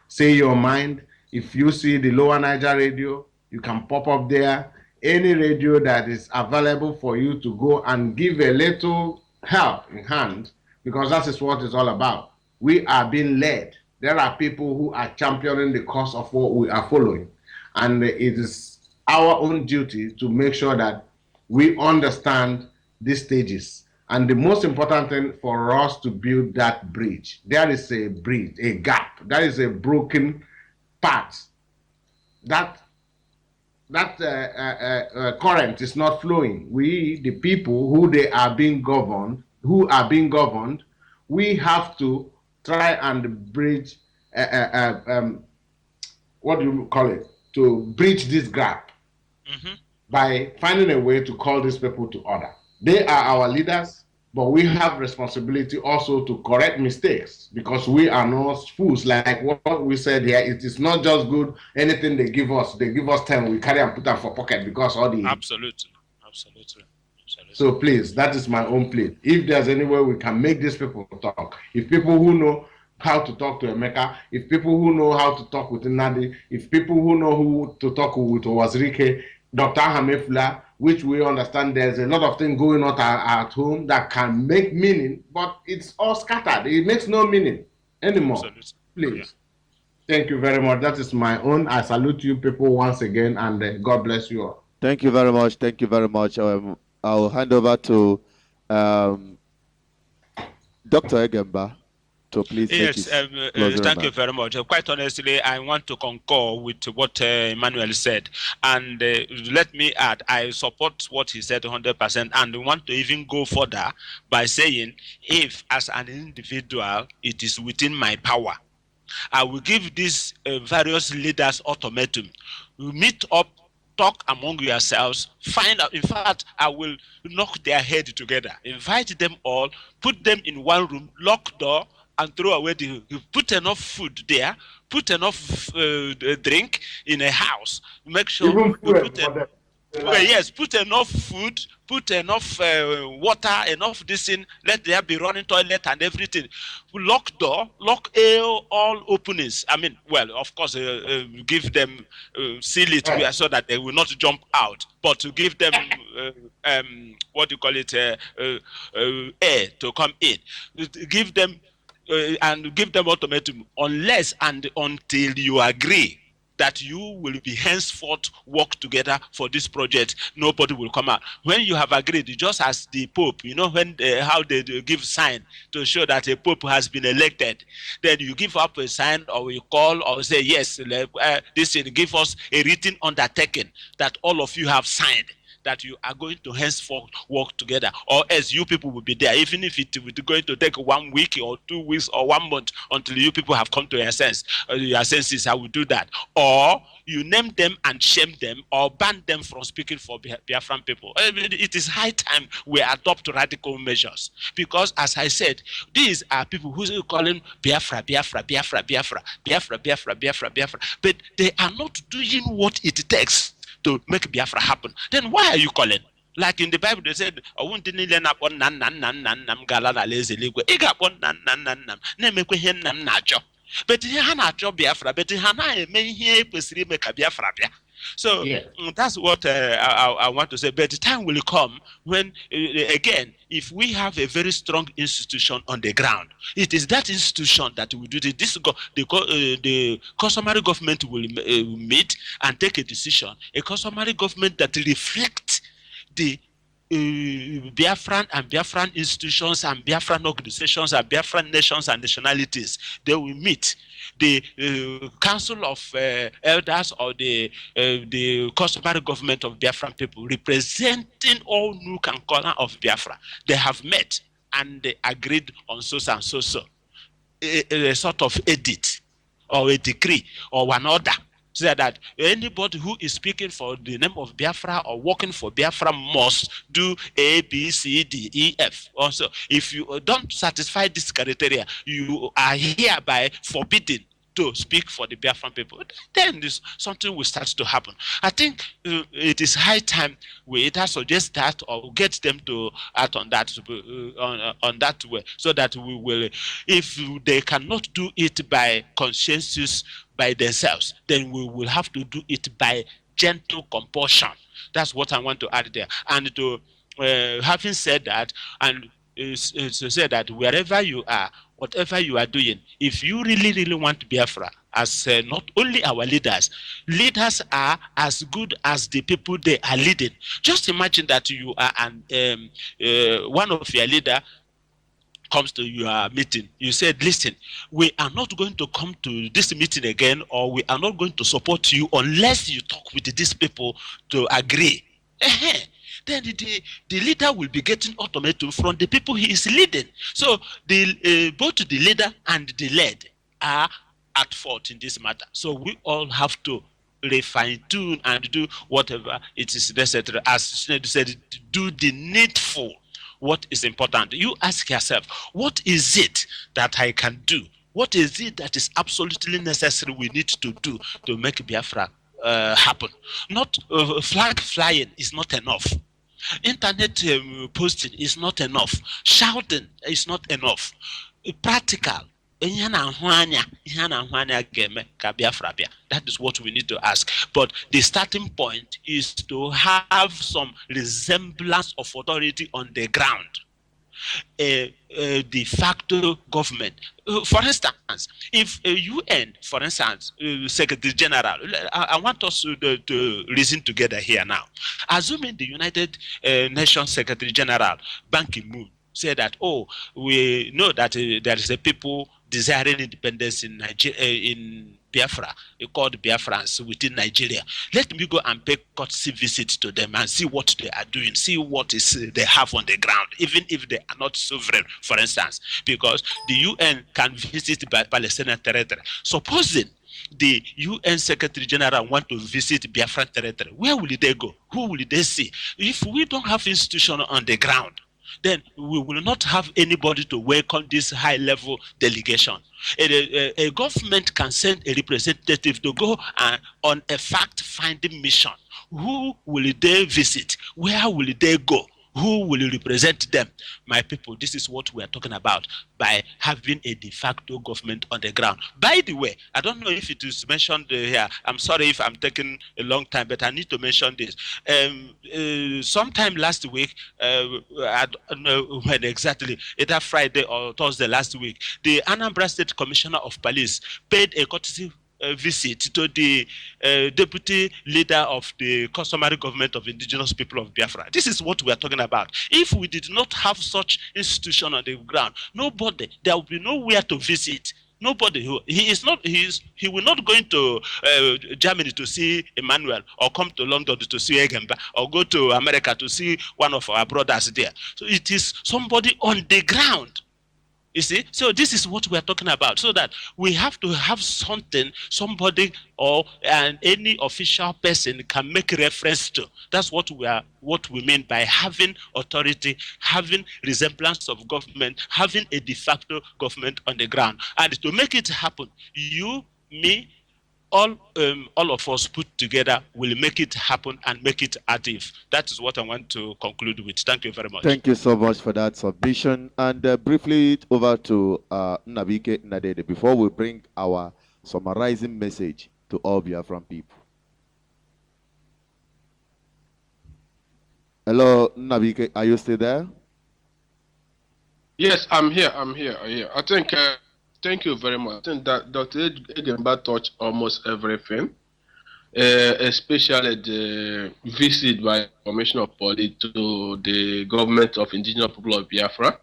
say your mind. If you see the Lower Niger radio, you can pop up there. Any radio that is available for you to go and give a little help in hand, because that is what it's all about. We are being led. There are people who are championing the cause of what we are following. And it is our own duty to make sure that we understand these stages. And the most important thing for us to build that bridge, there is a bridge, a gap, there is a broken part. That current is not flowing. We, the people who are being governed, we have to try and bridge, what do you call it? To bridge this gap by finding a way to call these people to order. They are our leaders, but we have responsibility also to correct mistakes, because we are not fools. Like what we said here, it is not just good, anything they give us 10, we carry and put them for pocket, because all the... Absolutely. So please, that is my own plea. If there's any way we can make these people talk, if people who know how to talk to Emeka, if people who know how to talk with Nadi, if people who know who to talk with Wazirike, Dr. Hamefula, which we understand there's a lot of things going on at home that can make meaning, but it's all scattered. It makes no meaning anymore. Absolutely. Please. Yeah. Thank you very much. That is my own. I salute you people once again, and God bless you all. Thank you very much. Thank you very much. I'll hand over to Dr. Egemba to please. Yes, thank you very much. Quite honestly, I want to concur with what Emmanuel said. And let me add, I support what he said 100%, and want to even go further by saying, if as an individual, it is within my power, I will give these various leaders ultimatum. We meet up, talk among yourselves, find out. In fact, I will knock their head together, invite them all, put them in one room, lock door, and throw away put enough food there, put enough drink in a house. Make sure put enough food, put enough water, enough this in, let there be running toilet and everything. Lock door, lock all openings. I mean, well, of course, give them, seal it so that they will not jump out, but to give them, what do you call it, air to come in. Give them, and give them ultimatum, unless and until you agree that you will be henceforth work together for this project, nobody will come out. When you have agreed, just as the Pope, you know, when how they give sign to show that a Pope has been elected, then you give up a sign, or you call or say, yes, this give us a written undertaking that all of you have signed, that you are going to henceforth work together, or else you people will be there, even if it will be going to take 1 week or 2 weeks or 1 month until you people have come to your senses. I will do that. Or you name them and shame them, or ban them from speaking for Biafran people. It is high time we adopt radical measures, because, as I said, these are people who call him Biafra, Biafra, Biafra, Biafra, Biafra, Biafra, Biafra, Biafra, but they are not doing what it takes to make Biafra happen. Then why are you calling? Like in the Bible, they said, I won't nan but Biafra, but Biafra. So that's what I want to say. But the time will come when, again, if we have a very strong institution on the ground, it is that institution that will do it. The customary government will meet and take a decision. A customary government that reflects the Biafran and Biafran institutions and Biafran organizations and Biafran nations and nationalities. They will meet. The Council of Elders, or the customary government of Biafran people, representing all nook and corner of Biafra, they have met and they agreed on so and so, a sort of edit or a decree or an order, so that anybody who is speaking for the name of Biafra or working for Biafra must do A, B, C, D, E, F. Also, if you don't satisfy this criteria, you are hereby forbidden to speak for the Biafran people. Then something will start to happen. I think it is high time we either suggest that or get them to act on that on that way, so that we will, if they cannot do it by consensus by themselves, then we will have to do it by gentle compulsion. That's what I want to add there. And to having said that, and to say that wherever you are, whatever you are doing, if you really want Biafra, as not only our leaders are as good as the people they are leading. Just imagine that you are one of your leader comes to your meeting. You said, listen, we are not going to come to this meeting again, or we are not going to support you unless you talk with these people to agree. Then the leader will be getting ultimatum from the people he is leading. So both the leader and the led are at fault in this matter. So we all have to refine-tune and do whatever it is necessary. As Sinedu said, do the needful. What is important? You ask yourself, what is it that I can do? What is it that is absolutely necessary we need to do to make Biafra happen? Not flag flying is not enough. Internet posting is not enough. Shouting is not enough. Practical. That is what we need to ask. But the starting point is to have some resemblance of authority on the ground. A de facto government. For instance, if a UN, for instance, Secretary General, I want us to reason together here now. Assuming the United Nations Secretary General, Ban Ki-moon, say that, oh, we know that there is a people desiring independence in Nigeria, in Biafra, called Biafrans within Nigeria. Let me go and pay courtesy visit to them and see what they are doing, see what is they have on the ground, even if they are not sovereign, for instance, because the UN can visit Palestinian territory. Supposing the UN Secretary General want to visit Biafran territory, where will they go? Who will they see? If we don't have institution on the ground, then we will not have anybody to welcome this high-level delegation. A government can send a representative to go on a fact-finding mission. Who will they visit? Where will they go? Who will represent them? My people, this is what we are talking about by having a de facto government on the ground. By the way, I don't know if it is mentioned here. I'm sorry if I'm taking a long time, but I need to mention this. Sometime last week, I don't know when exactly, either Friday or Thursday last week, the Anambra State Commissioner of Police paid a courtesy visit to the deputy leader of the customary government of Indigenous people of Biafra. This is what we are talking about. If we did not have such institution on the ground, nobody, there will be nowhere to visit. Nobody he will not go into Germany to see Emmanuel, or come to London to see Egemba, or go to America to see one of our brothers there. So it is somebody on the ground. You see, so this is what we are talking about, so that we have to have something, somebody, or any official person can make reference to. That's what we mean by having authority, having resemblance of government, having a de facto government on the ground. And to make it happen, you, me, all of us put together will make it happen and make it active. That is what I want to conclude with. Thank you very much. Thank you so much for that submission. And briefly over to Nabike Nadede before we bring our summarizing message to all Biafran people. Hello, Nabike, are you still there? Yes, I'm here. I think, thank you very much. I think that Dr. Egemba touched almost everything, especially the visit by Commissioner of Police to the government of Indigenous people of Biafra.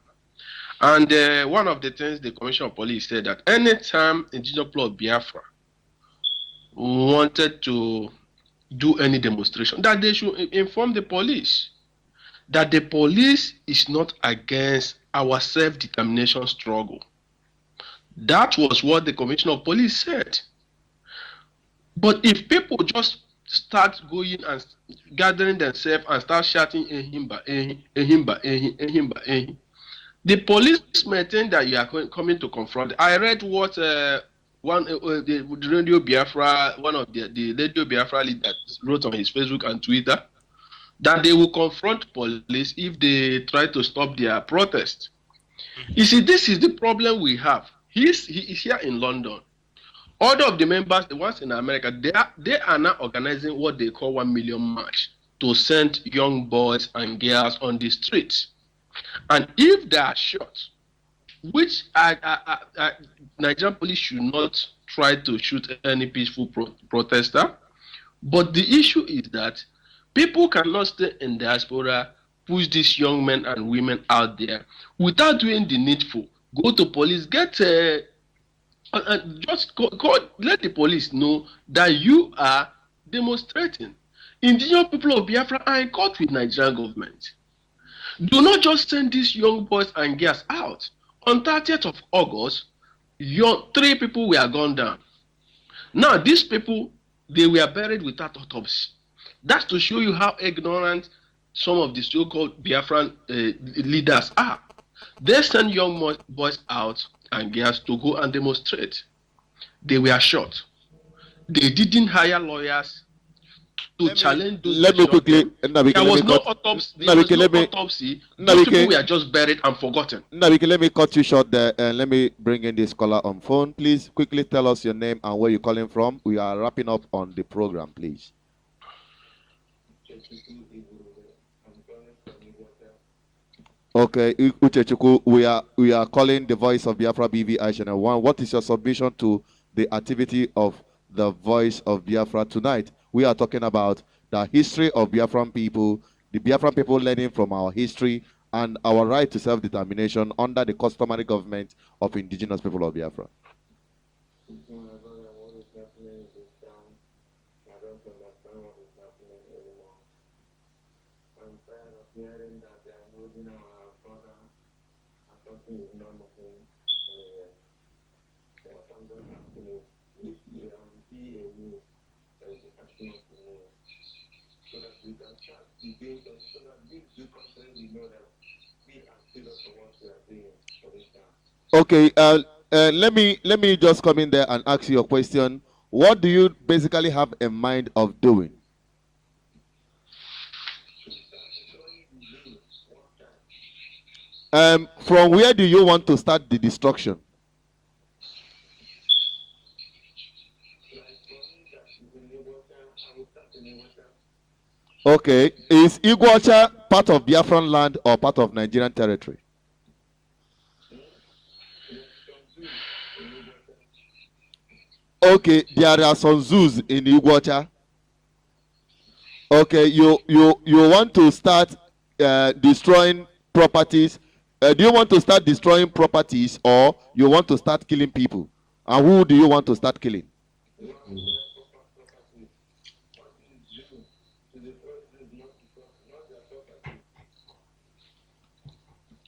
And one of the things the Commissioner of Police said that anytime Indigenous people of Biafra wanted to do any demonstration, that they should inform the police. that the police is not against our self-determination struggle. That was what the Commissioner of Police said. But if people just start going and gathering themselves and start shouting ehimba, ehimba, ehimba, ehimba, the police may think that you are coming to confront. I read what the Radio Biafra, one of the Radio Biafra leaders wrote on his Facebook and Twitter, that they will confront police if they try to stop their protest. You see, this is the problem we have. He is here in London. All of the members, the ones in America, they are now organizing what they call 1 million march to send young boys and girls on the streets. And if they are shot, which Nigerian police should not try to shoot any peaceful protester, but the issue is that people cannot stay in diaspora, push these young men and women out there without doing the needful. Go to police, get just let the police know that you are demonstrating. Indigenous people of Biafra are in court with Nigerian government. Do not just send these young boys and girls out. On 30th of August, 3 people were gunned down. Now, these people, they were buried without autopsy. That's to show you how ignorant some of the so-called Biafran leaders are. They send young boys out and girls to go and demonstrate. They were shot. They didn't hire lawyers to challenge those. Let me quickly. There was no autopsy. Those people were just buried and forgotten. Nabike, let me cut you short there and let me bring in this caller on phone. Please quickly tell us your name and where you're calling from. We are wrapping up on the program, please. Okay, Uchechukwu, we are calling the voice of Biafra BVI Channel 1. What is your submission to the activity of the voice of Biafra tonight? We are talking about the history of Biafran people, the Biafran people learning from our history, and our right to self-determination under the customary government of indigenous people of Biafra. Okay, let me just come in there and ask you a question. What do you basically have in mind of doing? From where do you want to start the destruction? Okay, is Iguacha part of Biafran land or part of Nigerian territory? Okay, there are some zoos in Iguacha. Okay, you want to start destroying properties. Do you want to start destroying properties or you want to start killing people? And who do you want to start killing?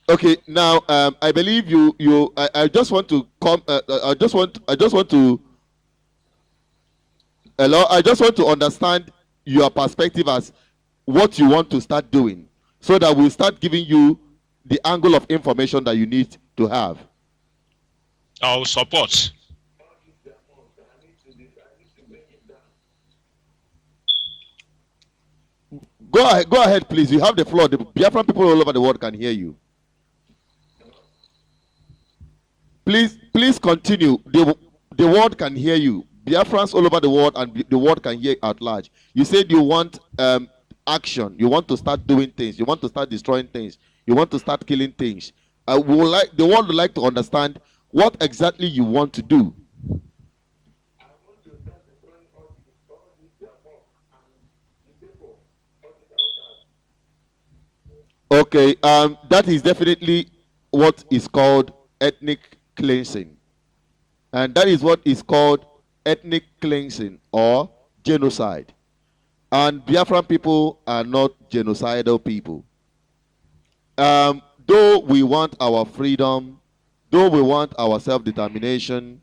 Okay, now I believe I just want to come. I just want to. Hello, I just want to understand your perspective as what you want to start doing, so that we'll start giving you the angle of information that you need to have. I'll support. Go ahead, please. You have the floor. The Biafran people all over the world can hear you. Please continue. The world can hear you. Biafrans all over the world and the world can hear at large. You said you want action. You want to start doing things. You want to start destroying things. You want to start killing things. The world would like to understand what exactly you want to do. Okay, that is definitely what is called ethnic cleansing. And that is what is called ethnic cleansing or genocide. And Biafran people are not genocidal people. Though we want our freedom, though we want our self-determination,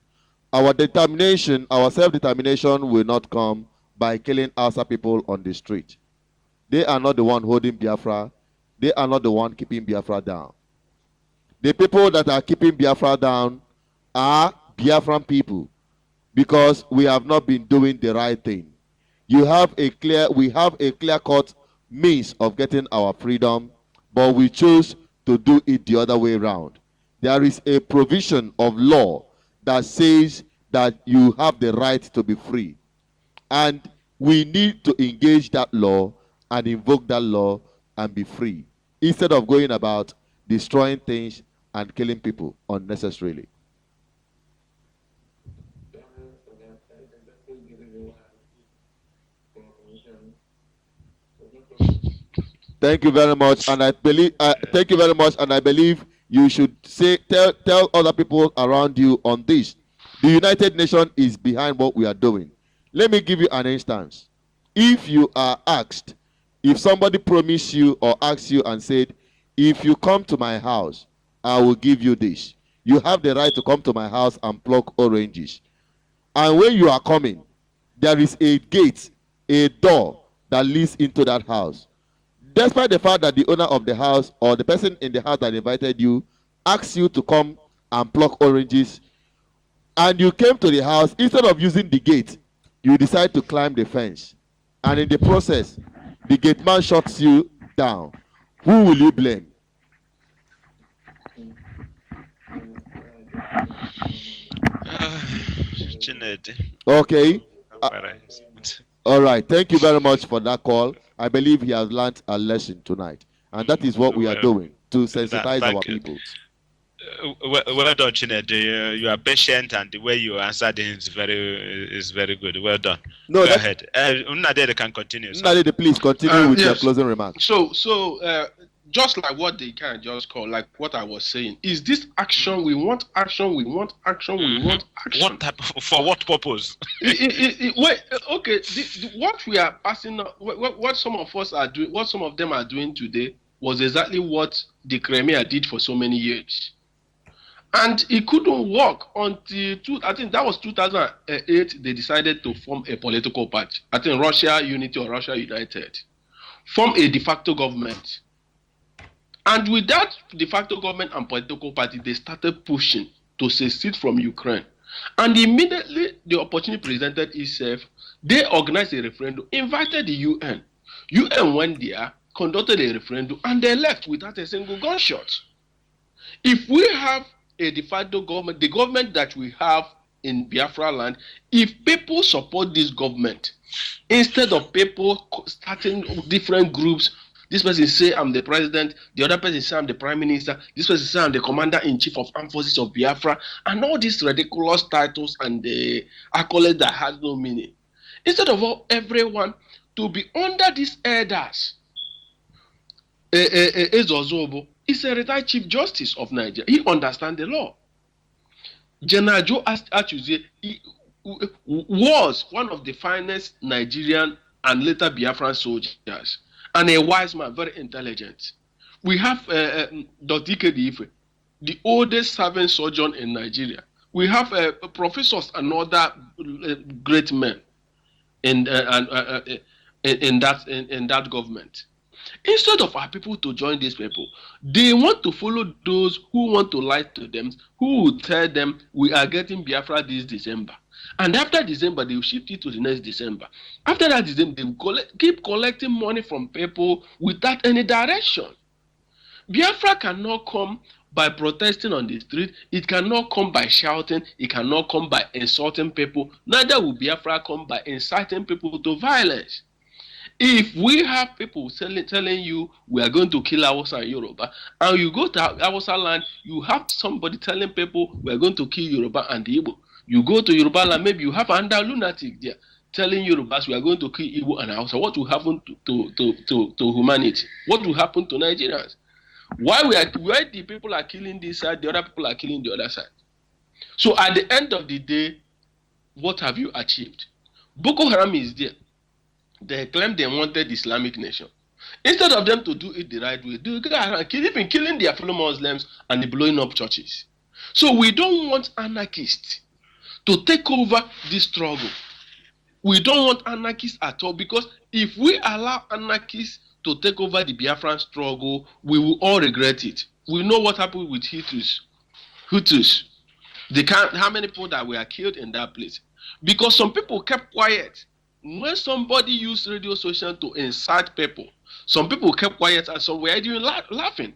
our self-determination will not come by killing Hausa people on the street. They are not the one holding Biafra. They are not the one keeping Biafra down. The people that are keeping Biafra down are Biafran people, because we have not been doing the right thing. We have a clear-cut means of getting our freedom, but we choose to do it the other way around. There is a provision of law that says that you have the right to be free, and we need to engage that law and invoke that law and be free, instead of going about destroying things and killing people unnecessarily. Thank you very much, and I believe. Thank you very much, and I believe you should tell other people around you on this. The United Nations is behind what we are doing. Let me give you an instance. If you are asked, if somebody promised you or asked you and said, if you come to my house, I will give you this. You have the right to come to my house and pluck oranges. And when you are coming, there is a gate, a door that leads into that house. Despite the fact that the owner of the house or the person in the house that invited you asked you to come and pluck oranges, and you came to the house, instead of using the gate, you decide to climb the fence. And in the process, the gate man shuts you down. Who will you blame? Okay. All right. Thank you very much for that call. I believe he has learned a lesson tonight. And that is what we are doing, to sensitize our people. Well done, Chinedu. You are patient, and the way you answered is very good. Well done. No, go ahead. Unadede can continue. Unadede, please continue with your closing remarks. So just like what they can just call, like what I was saying, is this action? We want action. We want action. We want action. What type of, for what purpose? Wait, okay. What we are passing, what some of us are doing, what some of them are doing today, was exactly what the Crimea did for so many years. And it couldn't work until, I think that was 2008, they decided to form a political party. I think Russia Unity or Russia United. Form a de facto government. And with that de facto government and political party, they started pushing to secede from Ukraine. And immediately the opportunity presented itself, they organized a referendum, invited the UN. UN went there, conducted a referendum, and they left without a single gunshot. If we have a de facto government, the government that we have in Biafra land, if people support this government, instead of people starting different groups, this person say I'm the president, the other person say I'm the prime minister, this person say I'm the commander-in-chief of armed forces of Biafra, and all these ridiculous titles and the accolades that has no meaning. Instead of everyone to be under these elders, Ezozobo is a retired chief justice of Nigeria. He understands the law. General Joe Achuze was one of the finest Nigerian and later Biafran soldiers, and a wise man, very intelligent. We have Dr. Ikedife, the oldest serving surgeon in Nigeria. We have professors and other great men in that government. Instead of our people to join these people, they want to follow those who want to lie to them, who will tell them we are getting Biafra this December. And after December, they will shift it to the next December. After that December, they will keep collecting money from people without any direction. Biafra cannot come by protesting on the street. It cannot come by shouting. It cannot come by insulting people. Neither will Biafra come by inciting people to violence. If we have people telling you we are going to kill Hausa and Yoruba, and you go to Hausa land, you have somebody telling people we are going to kill Yoruba and Igbo. You go to Yoruba land, maybe you have another lunatic there telling Yorubas we are going to kill Igbo and Hausa. What will happen to humanity? What will happen to Nigerians? Why the people are killing this side, the other people are killing the other side? So at the end of the day, what have you achieved? Boko Haram is there. They claim they wanted Islamic nation. Instead of them to do it the right way, they go around even killing their fellow Muslims and blowing up churches. So we don't want anarchists to take over this struggle. We don't want anarchists at all, because if we allow anarchists to take over the Biafran struggle, we will all regret it. We know what happened with Hutus. They can't, how many people that were killed in that place? Because some people kept quiet. When somebody used radio station to incite people, some people kept quiet and some were even laughing.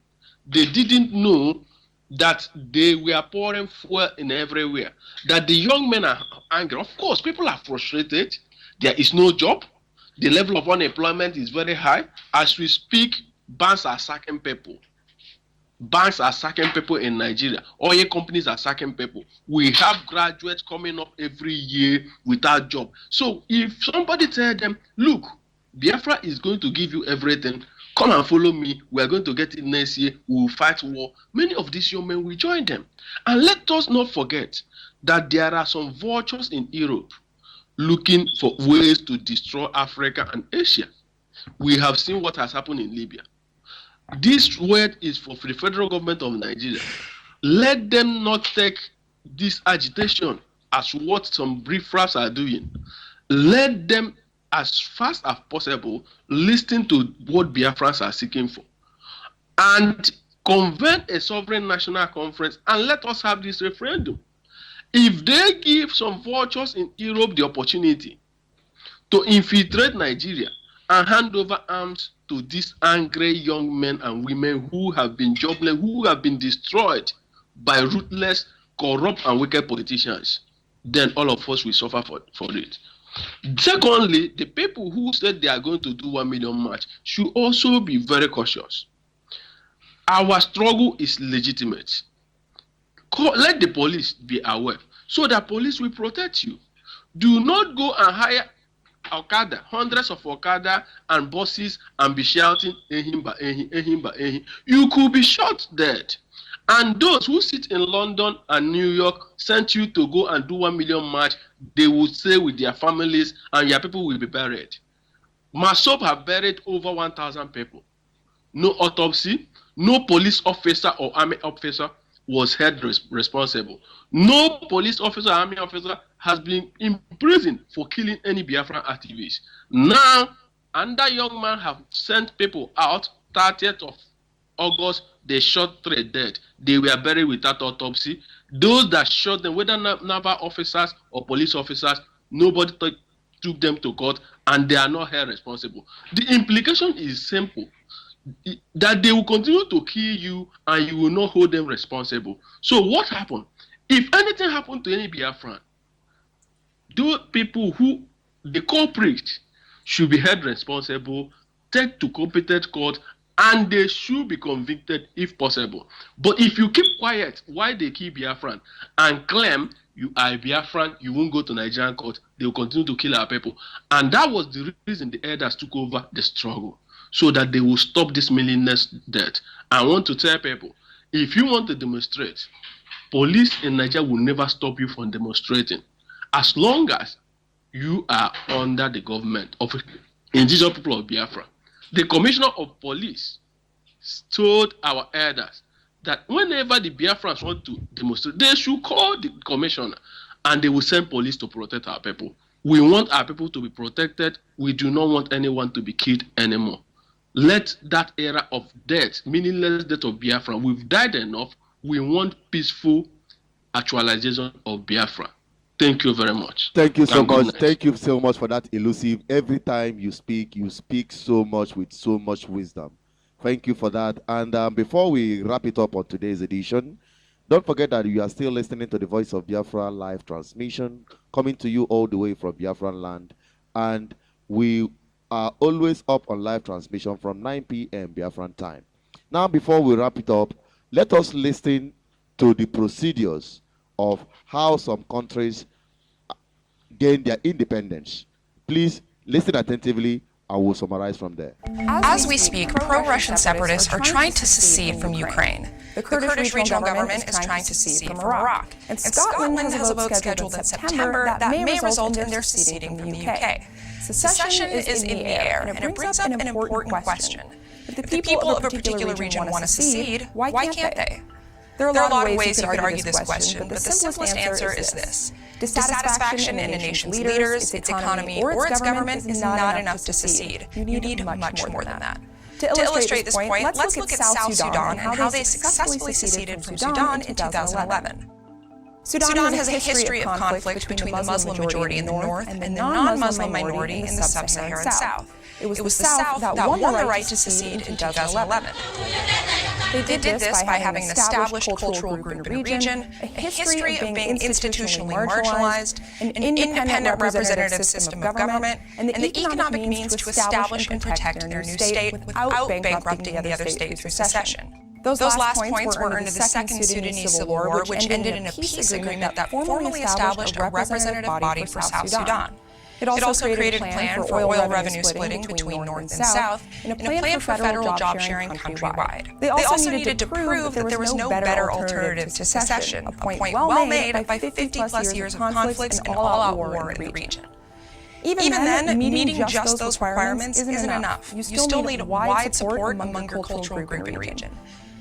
They didn't know that they were pouring fuel in everywhere, that the young men are angry. Of course, people are frustrated. There is no job. The level of unemployment is very high. As we speak, banks are sacking people. Banks are sacking people in Nigeria. Oil companies are sacking people. We have graduates coming up every year without job. So if somebody tell them, look, Biafra is going to give you everything, come and follow me, we are going to get it next year, we will fight war, many of these young men will join them. And let us not forget that there are some vultures in Europe looking for ways to destroy Africa and Asia. We have seen what has happened in Libya. This word is for the federal government of Nigeria. Let them not take this agitation as what some riffraffs are doing. Let them, as fast as possible, listen to what Biafrans are seeking for, and convene a sovereign national conference and let us have this referendum. If they give some vultures in Europe the opportunity to infiltrate Nigeria and hand over arms to these angry young men and women who have been jobless, who have been destroyed by ruthless, corrupt, and wicked politicians, then all of us will suffer for it. Secondly, the people who said they are going to do 1 million march should also be very cautious. Our struggle is legitimate. Let the police be aware so that police will protect you. Do not go and hire Okada, hundreds of Okada and buses, and be shouting, Ehimba, Ehimba, Ehim. You could be shot dead. And those who sit in London and New York sent you to go and do 1 million march, they will stay with their families and your people will be buried. Masop have buried over 1,000 people. No autopsy, no police officer or army officer was held responsible. No police officer or army officer has been imprisoned for killing any Biafran activists. Now, and that young man have sent people out, 30th of August, they shot 3 dead. They were buried without autopsy. Those that shot them, whether naval officers or police officers, nobody took them to court and they are not held responsible. The implication is simple, that they will continue to kill you and you will not hold them responsible. So what happened? If anything happened to any Biafran, those people who, the culprits, should be held responsible, take to competent court, and they should be convicted if possible. But if you keep quiet while they kill Biafran and claim you are a Biafran, you won't go to Nigerian court, they will continue to kill our people. And that was the reason the elders took over the struggle, so that they will stop this meaningless death. I want to tell people, if you want to demonstrate, police in Nigeria will never stop you from demonstrating, as long as you are under the government of indigenous people of Biafra. The commissioner of police told our elders that whenever the Biafrans want to demonstrate, they should call the commissioner and they will send police to protect our people. We want our people to be protected. We do not want anyone to be killed anymore. Let that era of death, meaningless death of Biafra, we've died enough. We want peaceful actualization of Biafra. Thank you very much. Thank you so And good much. night. Thank you so much for that elusive. Every time you speak so much with so much wisdom. Thank you for that. And before we wrap it up on today's edition, don't forget that you are still listening to the Voice of Biafra live transmission, coming to you all the way from Biafran land. And we are always up on live transmission from 9 p.m. Biafran time. Now, before we wrap it up, let us listen to the procedures of how some countries gain their independence. Please listen attentively. I will summarize from there. As we speak, pro-Russian separatists are trying to secede from Ukraine. The Kurdish regional government is trying to secede from Iraq. And Scotland has a vote scheduled in September that may result in their seceding from the UK. Secession is in the air, and it brings up an important question. If the people of a particular region want to secede, why can't they? There are a lot of ways you could argue this question, but the simplest answer is this. Dissatisfaction in a nation's leaders, its economy, or its government is not enough to secede. You need much more than that. To illustrate this point, let's look at South Sudan and how they successfully seceded from Sudan in 2011. Sudan has a history of conflict between the Muslim majority in the north and the non-Muslim minority in the sub-Saharan south. It was the South that won the right to secede in 2011. They did this by having an established cultural group in the region, a history of being institutionally marginalized, an independent representative system of government, and the economic means to establish and protect their new state without bankrupting the other state through secession. Those last points were under the Second Sudanese Civil War, which ended in a peace agreement that formally established a representative body for South Sudan. It also created a plan for oil revenue splitting between North and South, and a plan for federal job sharing countrywide. They also needed to prove that there was no better alternative to secession, a point well made by 50-plus years of conflicts and all-out war in the region. Even then, meeting just those requirements isn't enough. You still need wide support among your cultural group in the region.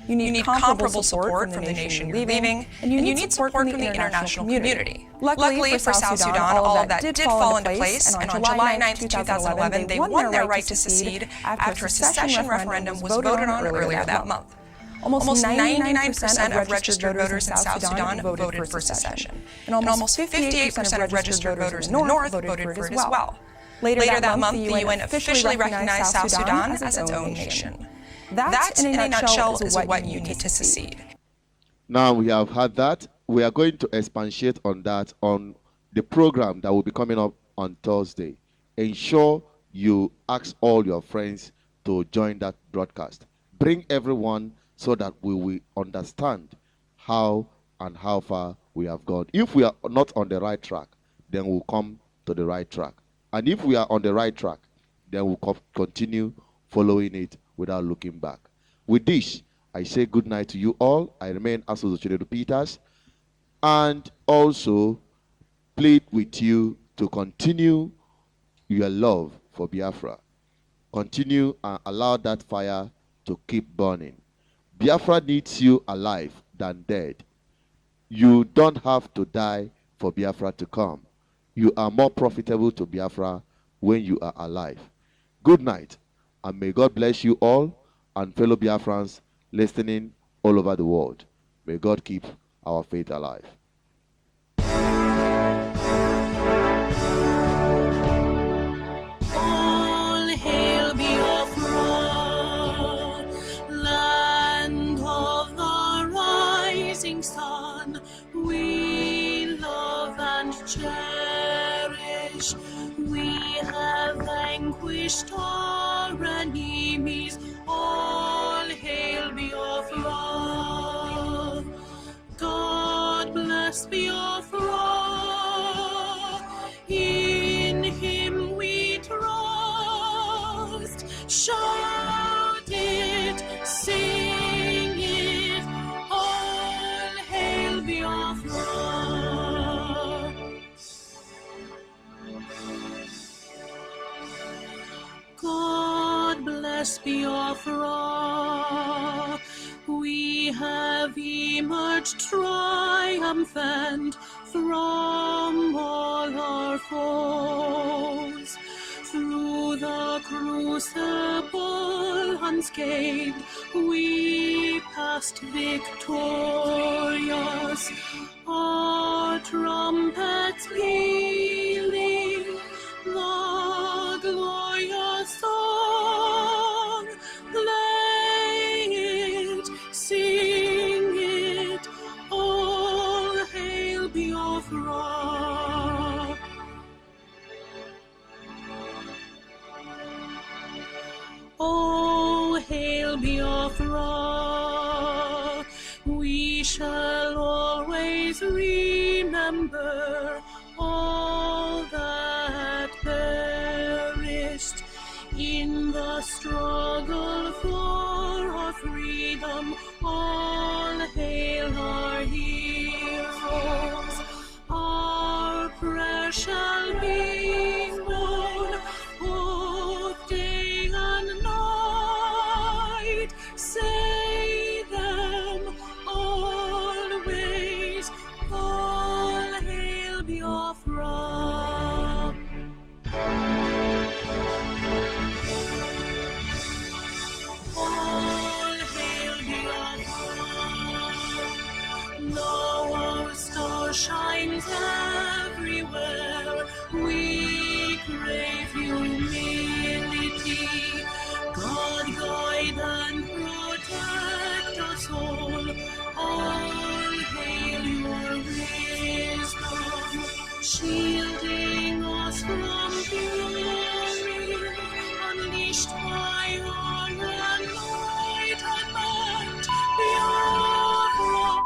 You need comparable support from the nation you're leaving, and you need support from the international community. Luckily for South Sudan, all of that did fall into place, and on July 9, 2011, they won their right to secede after a secession referendum was voted on earlier that month. Almost 99% of registered voters in South Sudan voted for secession, and almost 58% of registered voters in the North voted for it as well. Later that month, the UN officially recognized South Sudan as its own nation. That, in a nutshell, is what you need to secede. Now we have had that. We are going to expatiate on that on the program that will be coming up on Thursday. Ensure you ask all your friends to join that broadcast. Bring everyone so that we will understand how and how far we have gone. If we are not on the right track, then we'll come to the right track. And if we are on the right track, then we'll continue following it without looking back. With this, I say good night to you all. I remain Asozo Peters, and also plead with you to continue your love for Biafra. Continue and allow that fire to keep burning. Biafra needs you alive than dead. You don't have to die for Biafra to come. You are more profitable to Biafra when you are alive. Good night. And may God bless you all and fellow Biafrans listening all over the world. May God keep our faith alive. All hail Biafra, land of the rising sun. We love and cherish. We have vanquished our enemies. All hail Biafra. God bless Biafra. In him we trust. Shout it, sing it. All hail Biafra. God bless Biafra. We have emerged triumphant from all our foes. Through the crucible unscathed, we passed victorious. Our trumpets pealing, the glorious song, play it, sing it, all hail Biafra. Oh, hail Biafra, we shall always remember all that perished in the struggle for our freedom. All hail our heroes. Our prayer shall be known shines everywhere. We crave humility. God guide and protect us all. All hail your wisdom, shielding us from fury, unleashed by your enlightenment. Biafra.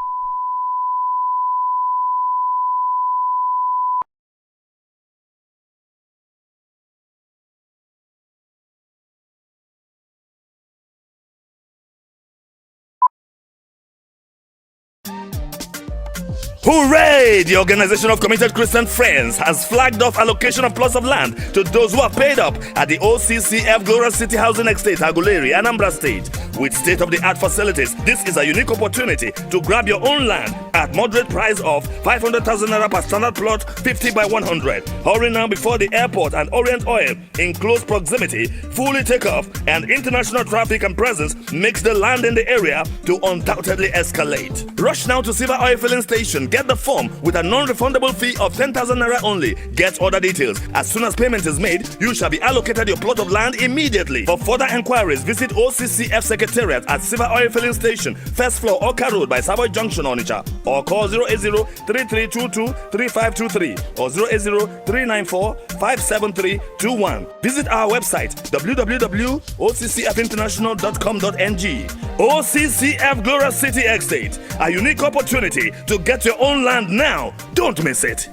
Hooray! The Organization of Committed Christian Friends has flagged off allocation of plots of land to those who have paid up at the OCCF Glorious City Housing Estate, Aguleri, Anambra State. With state-of-the-art facilities, this is a unique opportunity to grab your own land at moderate price of 500,000 naira per standard plot, 50 by 100. Hurry now before the airport and Orient Oil in close proximity fully take off, and international traffic and presence makes the land in the area to undoubtedly escalate. Rush now to Silver Oil Filling Station. Get the form with a non-refundable fee of 10,000 naira only. Get other details. As soon as payment is made, you shall be allocated your plot of land immediately. For further enquiries, visit OCCF Secretariat at Silver Oil Filling Station, first floor, Oka Road by Savoy Junction, Onitsha, or call 080-3322-3523 or 080-394-57321. Visit our website www.occfinternational.com.ng. OCCF Glorious City Estate, a unique opportunity to get your own land now. Don't miss it.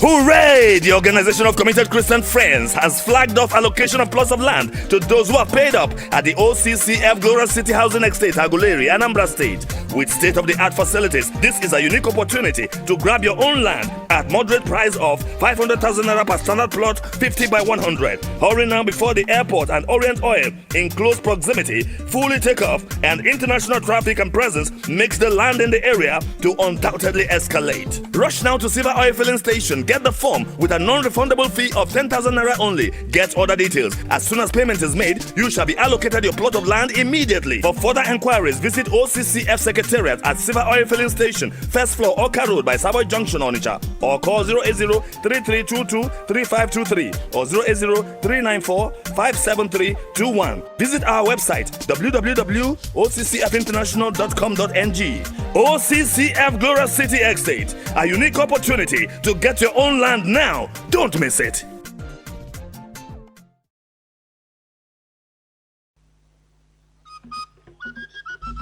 Hooray! The Organization of Committed Christian Friends has flagged off allocation of plots of land to those who have paid up at the OCCF Glorious City Housing Estate, Aguleri, Anambra State. With state-of-the-art facilities, this is a unique opportunity to grab your own land at moderate price of 500,000 naira per standard plot, 50 by 100. Hurry now before the airport and Orient Oil in close proximity fully take off, and international traffic and presence makes the land in the area to undoubtedly escalate. Rush now to Silver Oil Filling Station. Get the form with a non-refundable fee of 10,000 naira only. Get other details. As soon as payment is made, you shall be allocated your plot of land immediately. For further enquiries, visit OCCF Secretariat at Silver Oil Filling Station, first floor, Oka Road by Savoy Junction, Onitsha, or call 080-3322-3523 or 080-394-57321. Visit our website www.occfinternational.com.ng. OCCF Glorious City Estate, a unique opportunity to get your own land now. Don't miss it.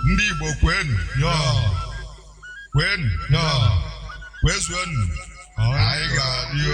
Ndị Igbo kwenu kwezuonu anyị ga-adị